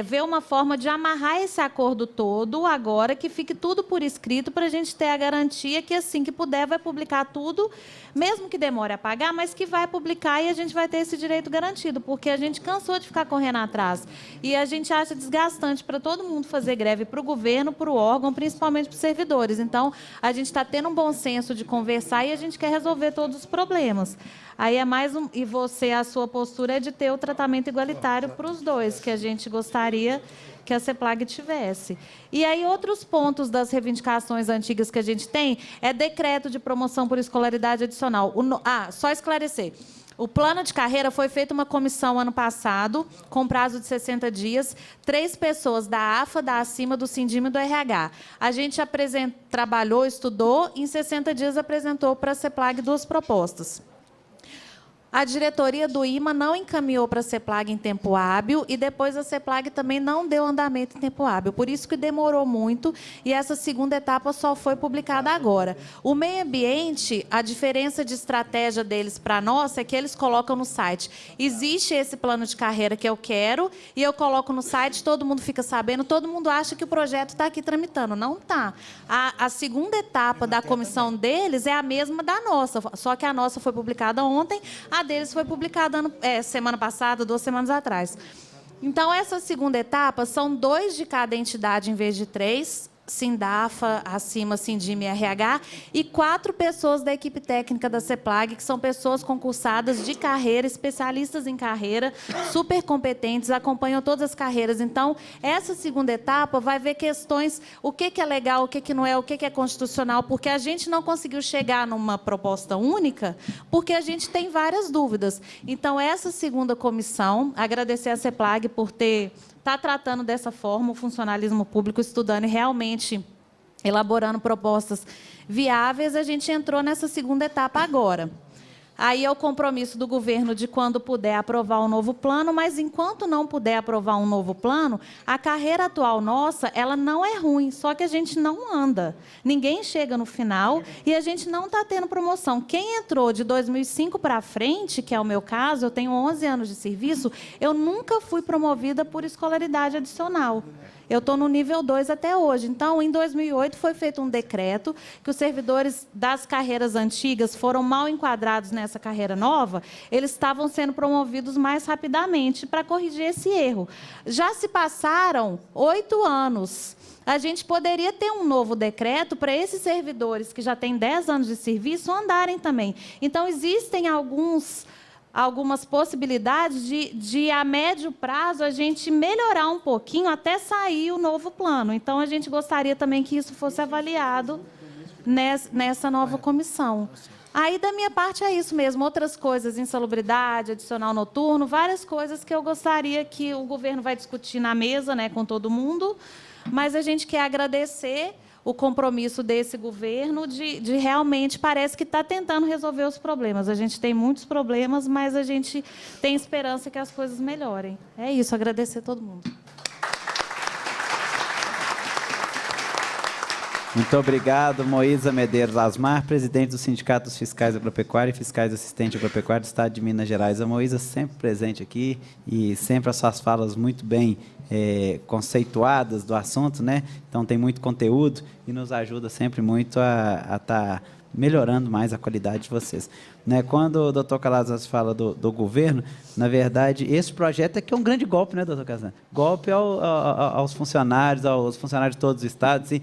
ver uma forma de amarrar esse acordo todo agora, que fique tudo por escrito, para a gente ter a garantia que, assim que puder, vai publicar tudo, mesmo que demore a pagar, mas que vai publicar e a gente vai ter esse direito garantido, porque a gente cansou de ficar correndo atrás. E a gente acha desgastante para todo mundo fazer greve, para o governo, para o órgão, principalmente para os servidores. Então, a gente está tendo um bom senso de conversar e a gente quer resolver todos os problemas. Aí é mais e você, a sua postura é de ter o tratamento igualitário para os dois, que a gente gostaria que a CEPLAG tivesse. E aí, outros pontos das reivindicações antigas que a gente tem é decreto de promoção por escolaridade adicional. Só esclarecer. O plano de carreira foi feita uma comissão ano passado, com prazo de 60 dias, 3 pessoas da AFA, da Acima, do Sindime e do RH. A gente trabalhou, estudou, e em 60 dias apresentou para a CEPLAG 2 propostas. A diretoria do IMA não encaminhou para a CEPLAG em tempo hábil e depois a CEPLAG também não deu andamento em tempo hábil. Por isso que demorou muito e essa segunda etapa só foi publicada agora. O meio ambiente, a diferença de estratégia deles para a nossa é que eles colocam no site. Existe esse plano de carreira que eu quero e eu coloco no site, todo mundo fica sabendo, todo mundo acha que o projeto está aqui tramitando. Não está. A segunda etapa da comissão deles é a mesma da nossa, só que a nossa foi publicada ontem, a deles foi publicada semana passada, 2 semanas atrás. Então, essa segunda etapa são 2 de cada entidade em vez de 3, Sindafa, Acima, Sindime e RH, e 4 pessoas da equipe técnica da CEPLAG, que são pessoas concursadas de carreira, especialistas em carreira, super competentes, acompanham todas as carreiras. Então, essa segunda etapa vai ver questões, o que é legal, o que não é, o que é constitucional, porque a gente não conseguiu chegar numa proposta única, porque a gente tem várias dúvidas. Então, essa segunda comissão, agradecer à CEPLAG por está tratando dessa forma o funcionalismo público, estudando e realmente elaborando propostas viáveis, a gente entrou nessa segunda etapa agora. Aí é o compromisso do governo de, quando puder, aprovar um novo plano, mas, enquanto não puder aprovar um novo plano, a carreira atual nossa, ela não é ruim, só que a gente não anda. Ninguém chega no final e a gente não está tendo promoção. Quem entrou de 2005 para frente, que é o meu caso, eu tenho 11 anos de serviço, eu nunca fui promovida por escolaridade adicional. Eu estou no nível 2 até hoje. Então, em 2008, foi feito um decreto que os servidores das carreiras antigas foram mal enquadrados nessa carreira nova, eles estavam sendo promovidos mais rapidamente para corrigir esse erro. Já se passaram 8 anos. A gente poderia ter um novo decreto para esses servidores que já têm 10 anos de serviço andarem também. Então, existem algumas possibilidades de, a médio prazo, a gente melhorar um pouquinho até sair o novo plano. Então, a gente gostaria também que isso fosse avaliado nessa nova comissão. Aí, da minha parte, é isso mesmo. Outras coisas, insalubridade, adicional noturno, várias coisas que eu gostaria que o governo vai discutir na mesa, né, com todo mundo, mas a gente quer agradecer o compromisso desse governo de realmente, parece que está tentando resolver os problemas. A gente tem muitos problemas, mas a gente tem esperança que as coisas melhorem. É isso, agradecer a todo mundo. Muito obrigado, Moísa Medeiros Asmar, presidente do Sindicato dos Fiscais Agropecuária e Fiscais Assistentes Agropecuária do Estado de Minas Gerais. A Moísa sempre presente aqui e sempre as suas falas muito bem conceituadas do assunto, né? Então, tem muito conteúdo e nos ajuda sempre muito a estar melhorando mais a qualidade de vocês. Né? Quando o doutor Calazans fala do governo, na verdade, esse projeto aqui é um grande golpe, né, doutor Calazans? Golpe aos funcionários de todos os estados. E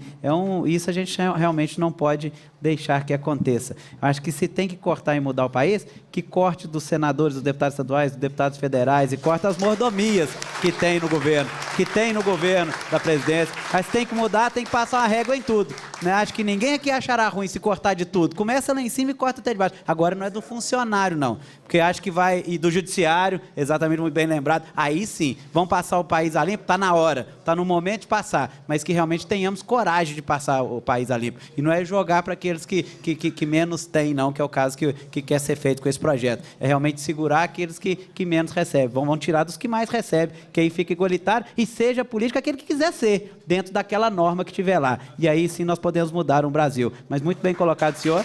isso a gente realmente não pode deixar que aconteça. Eu acho que se tem que cortar e mudar o país, que corte dos senadores, dos deputados estaduais, dos deputados federais, e corte as mordomias que tem no governo da presidência. Mas tem que mudar, tem que passar uma régua em tudo. Né? Acho que ninguém aqui achará ruim se cortar de tudo. Começa lá em cima e corta até de baixo. Agora não é do funcionário, não. Porque acho que vai... E do judiciário, exatamente, muito bem lembrado. Aí sim, vão passar o país a limpo, está na hora, está no momento de passar. Mas que realmente tenhamos coragem de passar o país a limpo. E não é jogar para aqueles que menos têm, não, que é o caso que quer ser feito com esse projeto. É realmente segurar aqueles que menos recebem. Vão tirar dos que mais recebem, que aí fica igualitário, e seja político aquele que quiser ser, dentro daquela norma que tiver lá. E aí sim nós podemos mudar um Brasil. Mas muito bem colocado, senhor.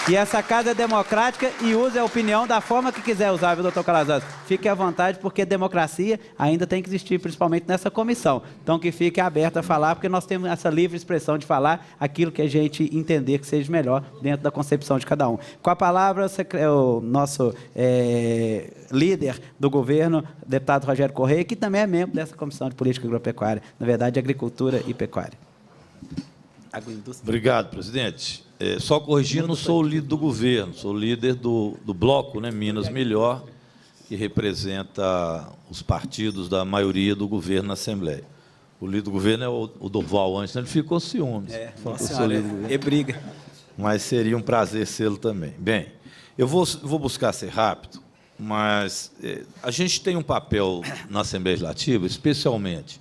E essa casa é democrática e use a opinião da forma que quiser usar, viu, doutor Calazans? Fique à vontade, porque democracia ainda tem que existir, principalmente nessa comissão. Então, que fique aberto a falar, porque nós temos essa livre expressão de falar aquilo que a gente entender que seja melhor dentro da concepção de cada um. Com a palavra, o nosso líder do governo, deputado Rogério Correia, que também é membro dessa Comissão de Política Agropecuária, na verdade, Agricultura e Pecuária. Obrigado, presidente. Só corrigindo, não sou o líder do governo, sou o líder do bloco, né, Minas Melhor, que representa os partidos da maioria do governo na Assembleia. O líder do governo é o Durval antes, ele ficou ciúmes. Briga. Mas seria um prazer sê-lo também. Bem, eu vou buscar ser rápido, mas a gente tem um papel na Assembleia Legislativa, especialmente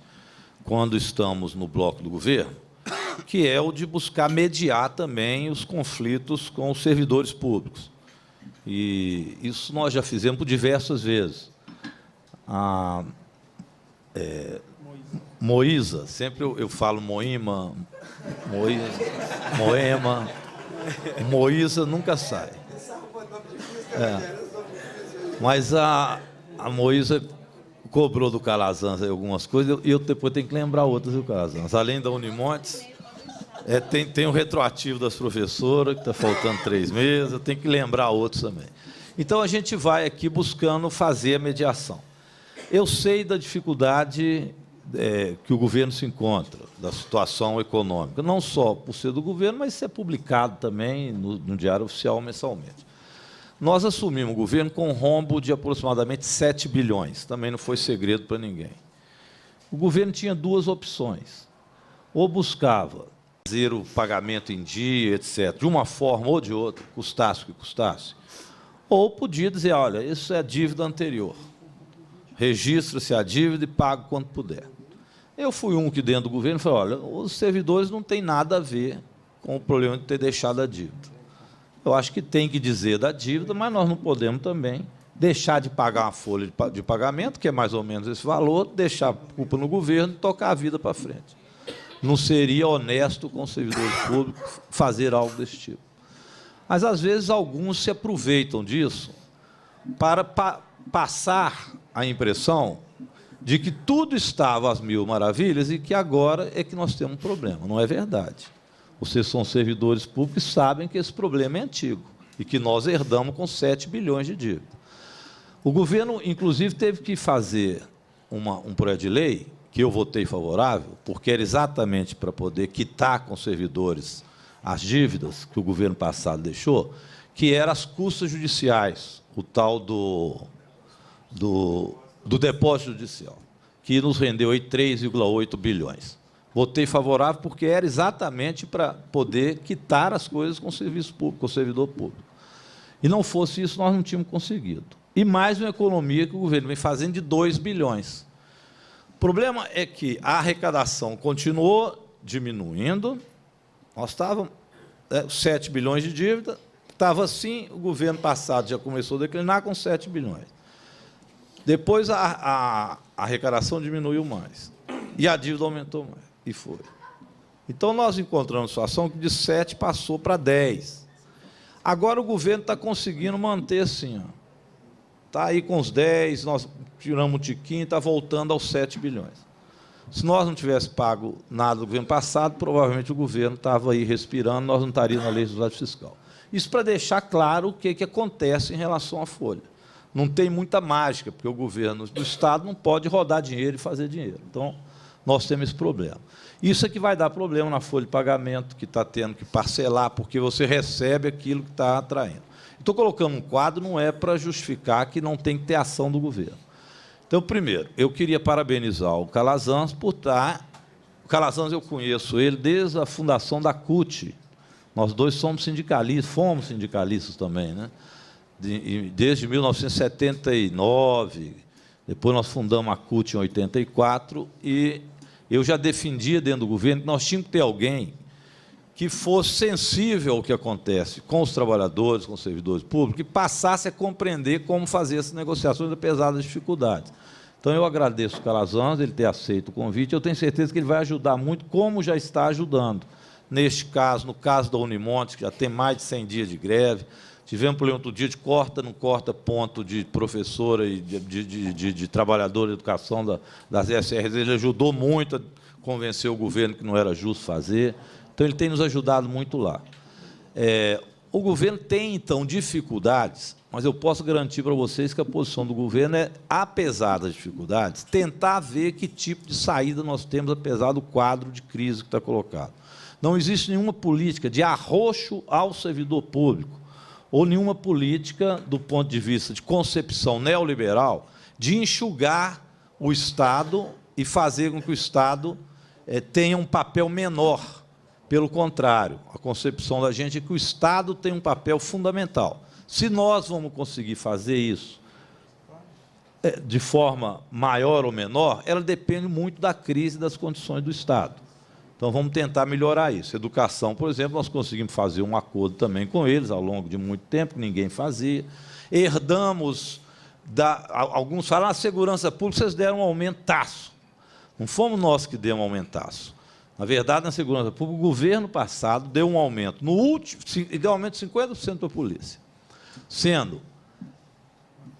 quando estamos no bloco do governo, que é o de buscar mediar também os conflitos com os servidores públicos. E isso nós já fizemos por diversas vezes. Moísa, sempre eu falo Moema, Moísa nunca sai. Mas a Moísa cobrou do Calazans algumas coisas, e eu depois tenho que lembrar outras do Calazans. Além da Unimontes, tem o retroativo das professoras, que está faltando 3 meses, eu tenho que lembrar outros também. Então, a gente vai aqui buscando fazer a mediação. Eu sei da dificuldade que o governo se encontra, da situação econômica, não só por ser do governo, mas isso é publicado também no Diário Oficial mensalmente. Nós assumimos o governo com um rombo de aproximadamente 7 bilhões, também não foi segredo para ninguém. O governo tinha 2 opções. Ou buscava fazer o pagamento em dia, etc., de uma forma ou de outra, custasse o que custasse, ou podia dizer, olha, isso é a dívida anterior. Registra-se a dívida e paga quando puder. Eu fui um que, dentro do governo, falei, olha, os servidores não têm nada a ver com o problema de ter deixado a dívida. Eu acho que tem que dizer da dívida, mas nós não podemos também deixar de pagar uma folha de pagamento, que é mais ou menos esse valor, deixar a culpa no governo e tocar a vida para frente. Não seria honesto com os servidores públicos fazer algo desse tipo. Mas, às vezes, alguns se aproveitam disso para passar a impressão de que tudo estava às mil maravilhas e que agora é que nós temos um problema. Não é verdade. Vocês são servidores públicos e sabem que esse problema é antigo e que nós herdamos com 7 bilhões de dívida. O governo, inclusive, teve que fazer um projeto de lei, que eu votei favorável, porque era exatamente para poder quitar com os servidores as dívidas que o governo passado deixou, que eram as custas judiciais, o tal do depósito judicial, que nos rendeu aí 3,8 bilhões. Votei favorável porque era exatamente para poder quitar as coisas com o serviço público, com o servidor público. E não fosse isso, nós não tínhamos conseguido. E mais uma economia que o governo vem fazendo de 2 bilhões. O problema é que a arrecadação continuou diminuindo, nós estávamos 7 bilhões de dívida, estava assim, o governo passado já começou a declinar com 7 bilhões. Depois a arrecadação diminuiu mais, e a dívida aumentou mais. E foi. Então, nós encontramos uma situação que de 7 passou para 10. Agora, o governo está conseguindo manter assim. Está aí com os 10, nós tiramos um tiquinho, está voltando aos 7 bilhões. Se nós não tivéssemos pago nada do governo passado, provavelmente o governo estava aí respirando, nós não estaríamos na lei de responsabilidade fiscal. Isso para deixar claro o que acontece em relação à folha. Não tem muita mágica, porque o governo do Estado não pode rodar dinheiro e fazer dinheiro. Então, nós temos esse problema. Isso é que vai dar problema na folha de pagamento, que está tendo que parcelar, porque você recebe aquilo que está atraindo. Estou colocando um quadro, não é para justificar que não tem que ter ação do governo. Então, primeiro, eu queria parabenizar o Calazans por estar... O Calazans, eu conheço ele desde a fundação da CUT. Nós dois somos sindicalistas, fomos sindicalistas também, né? Desde 1979, depois nós fundamos a CUT em 84, e eu já defendia dentro do governo que nós tínhamos que ter alguém que fosse sensível ao que acontece com os trabalhadores, com os servidores públicos, que passasse a compreender como fazer essas negociações, apesar das dificuldades. Então, eu agradeço o Calazans, ele ter aceito o convite, eu tenho certeza que ele vai ajudar muito, como já está ajudando. Neste caso, no caso da Unimontes, que já tem mais de 100 dias de greve, tivemos problema outro dia de corta, não corta ponto de professora e de trabalhadora de educação das SRs. Ele ajudou muito a convencer o governo que não era justo fazer. Então, ele tem nos ajudado muito lá. O governo tem, então, dificuldades, mas eu posso garantir para vocês que a posição do governo é, apesar das dificuldades, tentar ver que tipo de saída nós temos, apesar do quadro de crise que está colocado. Não existe nenhuma política de arroxo ao servidor público, ou nenhuma política, do ponto de vista de concepção neoliberal, de enxugar o Estado e fazer com que o Estado tenha um papel menor. Pelo contrário, a concepção da gente é que o Estado tem um papel fundamental. Se nós vamos conseguir fazer isso de forma maior ou menor, ela depende muito da crise e das condições do Estado. Então, vamos tentar melhorar isso. Educação, por exemplo, nós conseguimos fazer um acordo também com eles, ao longo de muito tempo, que ninguém fazia. Herdamos, alguns falam, a segurança pública, vocês deram um aumentaço. Não fomos nós que demos um aumentaço. Na verdade, na segurança pública, o governo passado deu um aumento. No último, deu um aumento de 50% para a polícia. Sendo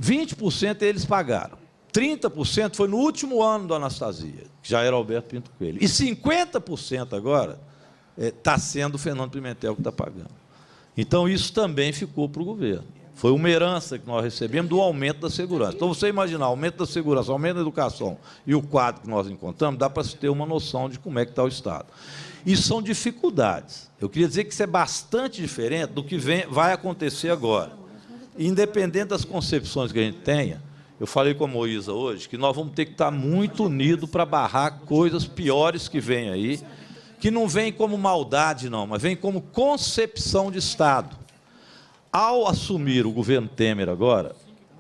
20% eles pagaram. 30% foi no último ano do Anastasia, que já era Alberto Pinto Coelho. E 50% agora está sendo o Fernando Pimentel que está pagando. Então, isso também ficou para o governo. Foi uma herança que nós recebemos do aumento da segurança. Então, você imaginar, aumento da segurança, aumento da educação e o quadro que nós encontramos, dá para se ter uma noção de como é que está o Estado. Isso são dificuldades. Eu queria dizer que isso é bastante diferente do que vai acontecer agora. Independente das concepções que a gente tenha, eu falei com a Moísa hoje que nós vamos ter que estar muito unidos para barrar coisas piores que vêm aí, que não vêm como maldade, não, mas vêm como concepção de Estado. Ao assumir o governo Temer agora,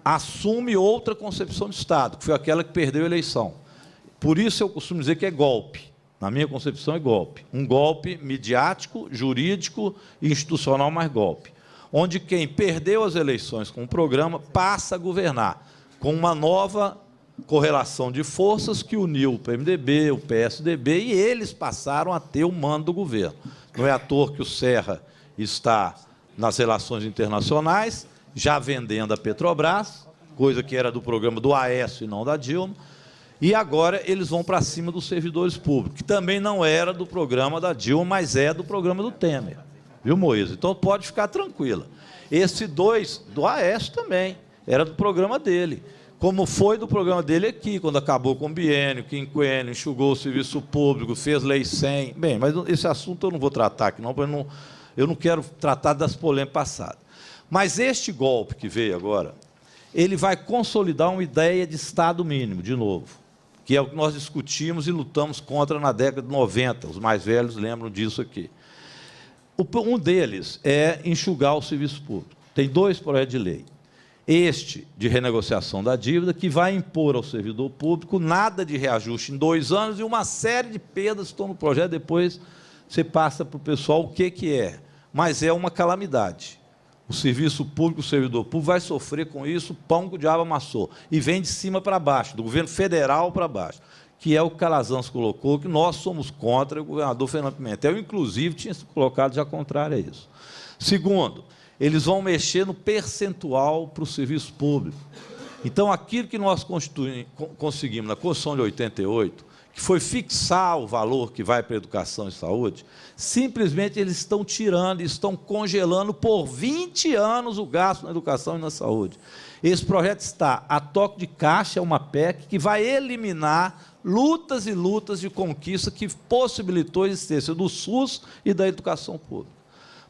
assume outra concepção de Estado, que foi aquela que perdeu a eleição. Por isso eu costumo dizer que é golpe. Na minha concepção é golpe. Um golpe midiático, jurídico e institucional, mas golpe. Onde quem perdeu as eleições com o programa passa a governar, com uma nova correlação de forças que uniu o PMDB, o PSDB, e eles passaram a ter o mando do governo. Não é à toa que o Serra está nas relações internacionais, já vendendo a Petrobras, coisa que era do programa do Aécio e não da Dilma, e agora eles vão para cima dos servidores públicos, que também não era do programa da Dilma, mas é do programa do Temer. Viu, Moísa? Então, pode ficar tranquila. Esse do Aécio também, era do programa dele. Como foi do programa dele aqui, quando acabou com o biênio, quinquênio, enxugou o serviço público, fez lei 100. Bem, mas esse assunto eu não vou tratar aqui, não, porque eu não quero tratar das polêmicas passadas. Mas este golpe que veio agora, ele vai consolidar uma ideia de Estado mínimo, de novo, que é o que nós discutimos e lutamos contra na década de 90. Os mais velhos lembram disso aqui. Um deles é enxugar o serviço público. Tem 2 projetos de lei. Este, de renegociação da dívida, que vai impor ao servidor público nada de reajuste em 2 anos e uma série de perdas que estão no projeto. Depois você passa para o pessoal o que é. Mas é uma calamidade. O serviço público, o servidor público vai sofrer com isso, pão que o diabo amassou. E vem de cima para baixo, do governo federal para baixo, que é o que Calazans colocou, que nós somos contra, o governador Fernando Pimentel, inclusive, tinha colocado já contrário a isso. Segundo, eles vão mexer no percentual para o serviço público. Então, aquilo que nós conseguimos na Constituição de 88, que foi fixar o valor que vai para a educação e saúde, simplesmente eles estão tirando, estão congelando por 20 anos o gasto na educação e na saúde. Esse projeto está a toque de caixa, é uma PEC que vai eliminar lutas e lutas de conquista que possibilitou a existência do SUS e da educação pública.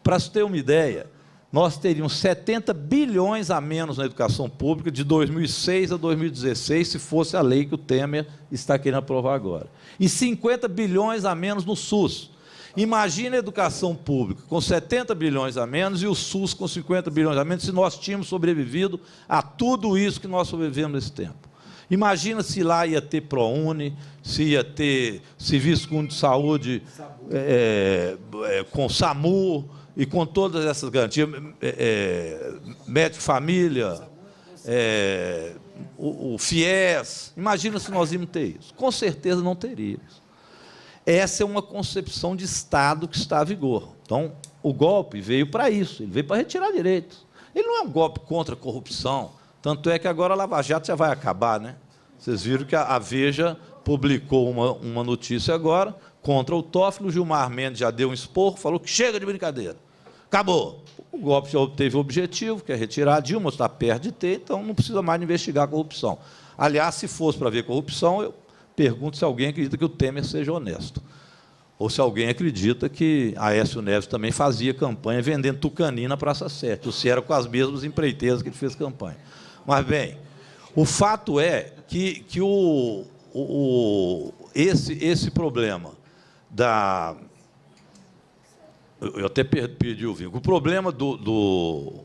Para se ter uma ideia, nós teríamos 70 bilhões a menos na educação pública de 2006 a 2016, se fosse a lei que o Temer está querendo aprovar agora. E 50 bilhões a menos no SUS. Imagine a educação pública com 70 bilhões a menos e o SUS com 50 bilhões a menos, se nós tínhamos sobrevivido a tudo isso que nós sobrevivemos nesse tempo. Imagina se lá ia ter ProUni, se ia ter Serviço Único de Saúde com SAMU e com todas essas garantias, médico família, o FIES. Imagina se nós íamos ter isso. Com certeza não teríamos. Essa é uma concepção de Estado que está a vigor. Então, o golpe veio para isso, ele veio para retirar direitos. Ele não é um golpe contra a corrupção, tanto é que agora a Lava Jato já vai acabar, né? Vocês viram que a Veja publicou uma notícia agora contra o Toffoli, o Gilmar Mendes já deu um esporro, falou que chega de brincadeira. Acabou. O golpe já obteve o objetivo, que é retirar a Dilma, está perto de ter, então não precisa mais investigar a corrupção. Aliás, se fosse para ver corrupção, eu pergunto se alguém acredita que o Temer seja honesto. Ou se alguém acredita que Aécio Neves também fazia campanha vendendo tucani na Praça 7, ou se era com as mesmas empreiteiras que ele fez campanha. Mas, bem, o fato é que esse problema da... Eu até perdi o vínculo. O problema do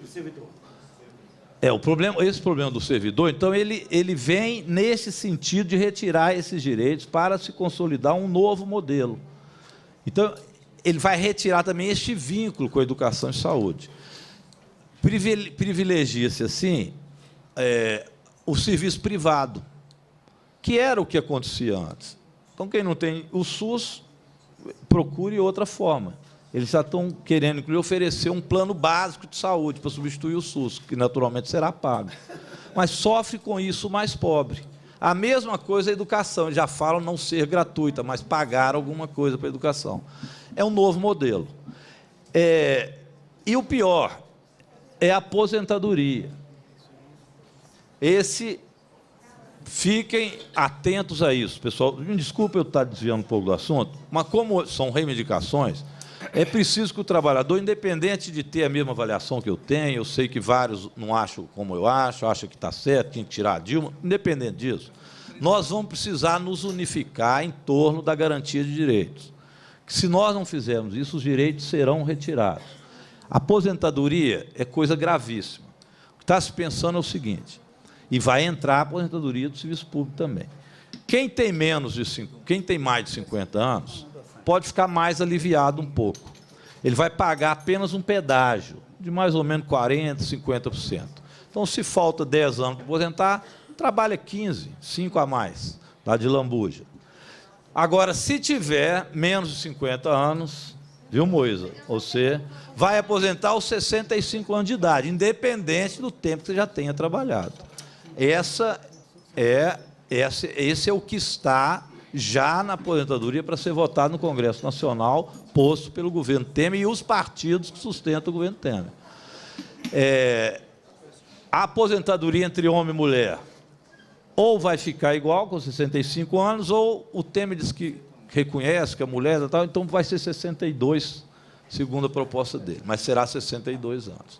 servidor. Esse problema do servidor, então, ele vem nesse sentido de retirar esses direitos para se consolidar um novo modelo. Então, ele vai retirar também este vínculo com a educação e saúde. Privilegia-se, assim, o serviço privado, que era o que acontecia antes. Então, quem não tem o SUS, procure outra forma. Eles já estão querendo, inclusive, oferecer um plano básico de saúde para substituir o SUS, que naturalmente será pago. Mas sofre com isso o mais pobre. A mesma coisa a educação. Eles já falam não ser gratuita, mas pagar alguma coisa para a educação. É um novo modelo. E o pior é a aposentadoria. Fiquem atentos a isso, pessoal. Me desculpe eu estar desviando um pouco do assunto, mas como são reivindicações, é preciso que o trabalhador, independente de ter a mesma avaliação que eu tenho, eu sei que vários não acham como eu acho, acham que está certo, tinha que tirar a Dilma, independente disso, nós vamos precisar nos unificar em torno da garantia de direitos. Se nós não fizermos isso, os direitos serão retirados. A aposentadoria é coisa gravíssima. O que está se pensando é o seguinte, e vai entrar a aposentadoria do serviço público também. Quem tem mais de 50 anos pode ficar mais aliviado um pouco. Ele vai pagar apenas um pedágio de mais ou menos 40%, 50%. Então, se falta 10 anos para aposentar, trabalha 15, 5 a mais, lá de lambuja. Agora, se tiver menos de 50 anos, viu, Moisa? Você vai aposentar aos 65 anos de idade, independente do tempo que você já tenha trabalhado. Esse é o que está já na aposentadoria para ser votado no Congresso Nacional, posto pelo governo Temer e os partidos que sustentam o governo Temer. A aposentadoria entre homem e mulher ou vai ficar igual, com 65 anos, ou o Temer diz que reconhece que a mulher e tal, então vai ser 62, segundo a proposta dele, mas será 62 anos.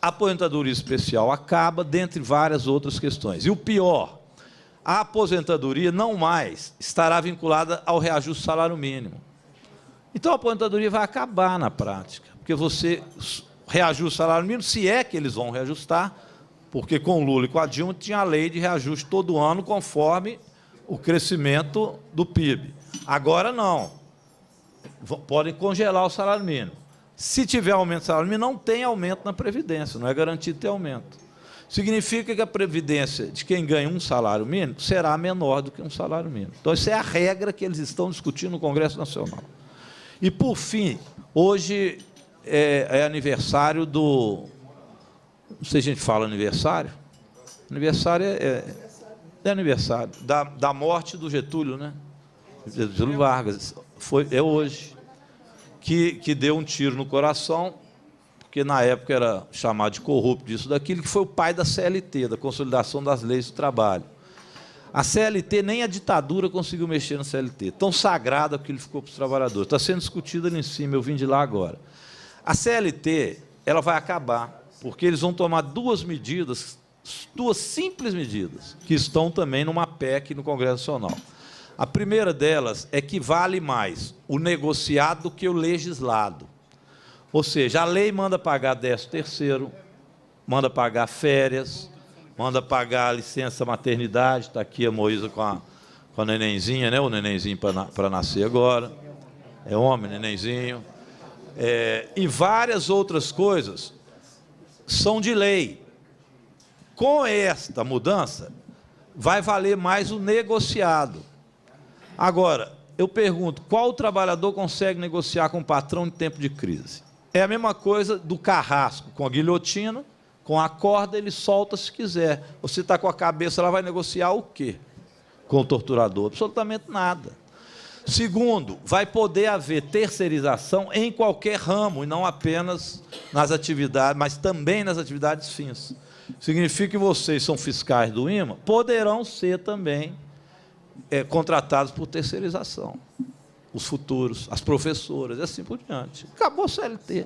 A aposentadoria especial acaba, dentre várias outras questões. E o pior, a aposentadoria não mais estará vinculada ao reajuste do salário mínimo. Então, a aposentadoria vai acabar na prática, porque você reajusta o salário mínimo, se é que eles vão reajustar, porque com o Lula e com a Dilma tinha a lei de reajuste todo ano, conforme o crescimento do PIB. Agora, não. Podem congelar o salário mínimo. Se tiver aumento do salário mínimo, não tem aumento na Previdência, não é garantido ter aumento. Significa que a Previdência de quem ganha um salário mínimo será menor do que um salário mínimo. Então, essa é a regra que eles estão discutindo no Congresso Nacional. E, por fim, hoje é aniversário do... Não sei se a gente fala aniversário. Aniversário É aniversário. Da morte do Getúlio, né? Getúlio Vargas. É hoje. Que deu um tiro no coração, porque na época era chamado de corrupto disso, daquilo, que foi o pai da CLT, da Consolidação das Leis do Trabalho. A CLT, nem a ditadura conseguiu mexer na CLT. Tão sagrado aquilo ficou para os trabalhadores. Está sendo discutido ali em cima, eu vim de lá agora. A CLT, ela vai acabar, porque eles vão tomar duas simples medidas, que estão também numa PEC no Congresso Nacional. A primeira delas é que vale mais o negociado do que o legislado. Ou seja, a lei manda pagar 13º, manda pagar férias, manda pagar a licença maternidade, está aqui a Moísa com a nenenzinha, né? O nenenzinho para nascer agora, é homem, nenenzinho. E várias outras coisas são de lei. Com esta mudança, vai valer mais o negociado. Agora, eu pergunto, qual trabalhador consegue negociar com o patrão em tempo de crise? É a mesma coisa do carrasco com a guilhotina, com a corda ele solta se quiser. Você está com a cabeça, ela vai negociar o quê com o torturador? Absolutamente nada. Segundo, vai poder haver terceirização em qualquer ramo, e não apenas nas atividades, mas também nas atividades fins. Significa que vocês são fiscais do IMA, poderão ser também contratados por terceirização. Os futuros, as professoras, e assim por diante. Acabou a CLT.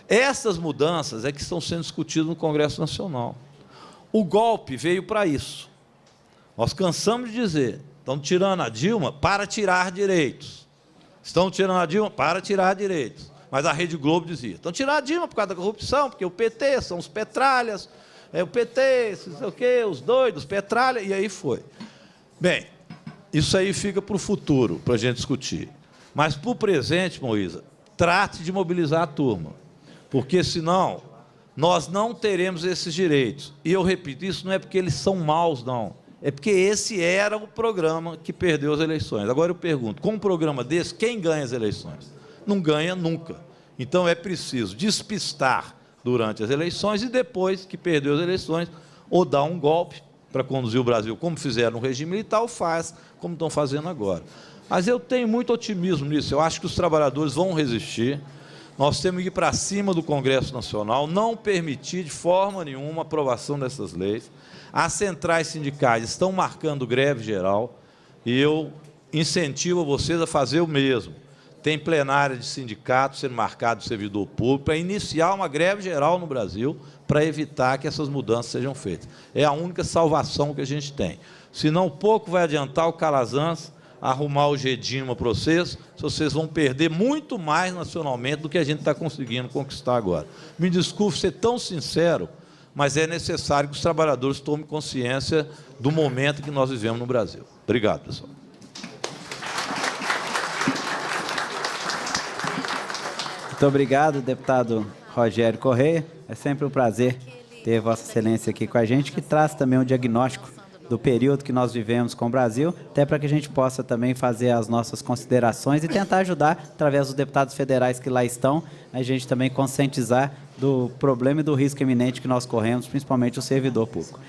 Essas mudanças é que estão sendo discutidas no Congresso Nacional. O golpe veio para isso. Nós cansamos de dizer, estão tirando a Dilma para tirar direitos. Estão tirando a Dilma para tirar direitos. Mas a Rede Globo dizia, estão tirando a Dilma por causa da corrupção, porque o PT são os petralhas, o PT, não sei o quê, os doidos, petralha, e aí foi. Bem, isso aí fica para o futuro, para a gente discutir. Mas, para o presente, Moísa, trate de mobilizar a turma, porque, senão, nós não teremos esses direitos. E eu repito, isso não é porque eles são maus, não. É porque esse era o programa que perdeu as eleições. Agora eu pergunto, com um programa desse, quem ganha as eleições? Não ganha nunca. Então, é preciso despistar durante as eleições e, depois que perdeu as eleições, ou dar um golpe para conduzir o Brasil, como fizeram no regime militar, ou faz como estão fazendo agora. Mas eu tenho muito otimismo nisso. Eu acho que os trabalhadores vão resistir. Nós temos que ir para cima do Congresso Nacional, não permitir de forma nenhuma a aprovação dessas leis. As centrais sindicais estão marcando greve geral e eu incentivo vocês a fazer o mesmo. Tem plenária de sindicato sendo marcado do servidor público para iniciar uma greve geral no Brasil para evitar que essas mudanças sejam feitas. É a única salvação que a gente tem. Senão, pouco vai adiantar o Calazans arrumar o Gedima para vocês, vocês vão perder muito mais nacionalmente do que a gente está conseguindo conquistar agora. Me desculpe ser tão sincero, mas é necessário que os trabalhadores tomem consciência do momento que nós vivemos no Brasil. Obrigado, pessoal. Muito obrigado, deputado Rogério Correia. É sempre um prazer ter Vossa Excelência aqui com a gente, que traz também um diagnóstico do período que nós vivemos com o Brasil, até para que a gente possa também fazer as nossas considerações e tentar ajudar, através dos deputados federais que lá estão, a gente também conscientizar do problema e do risco iminente que nós corremos, principalmente o servidor público.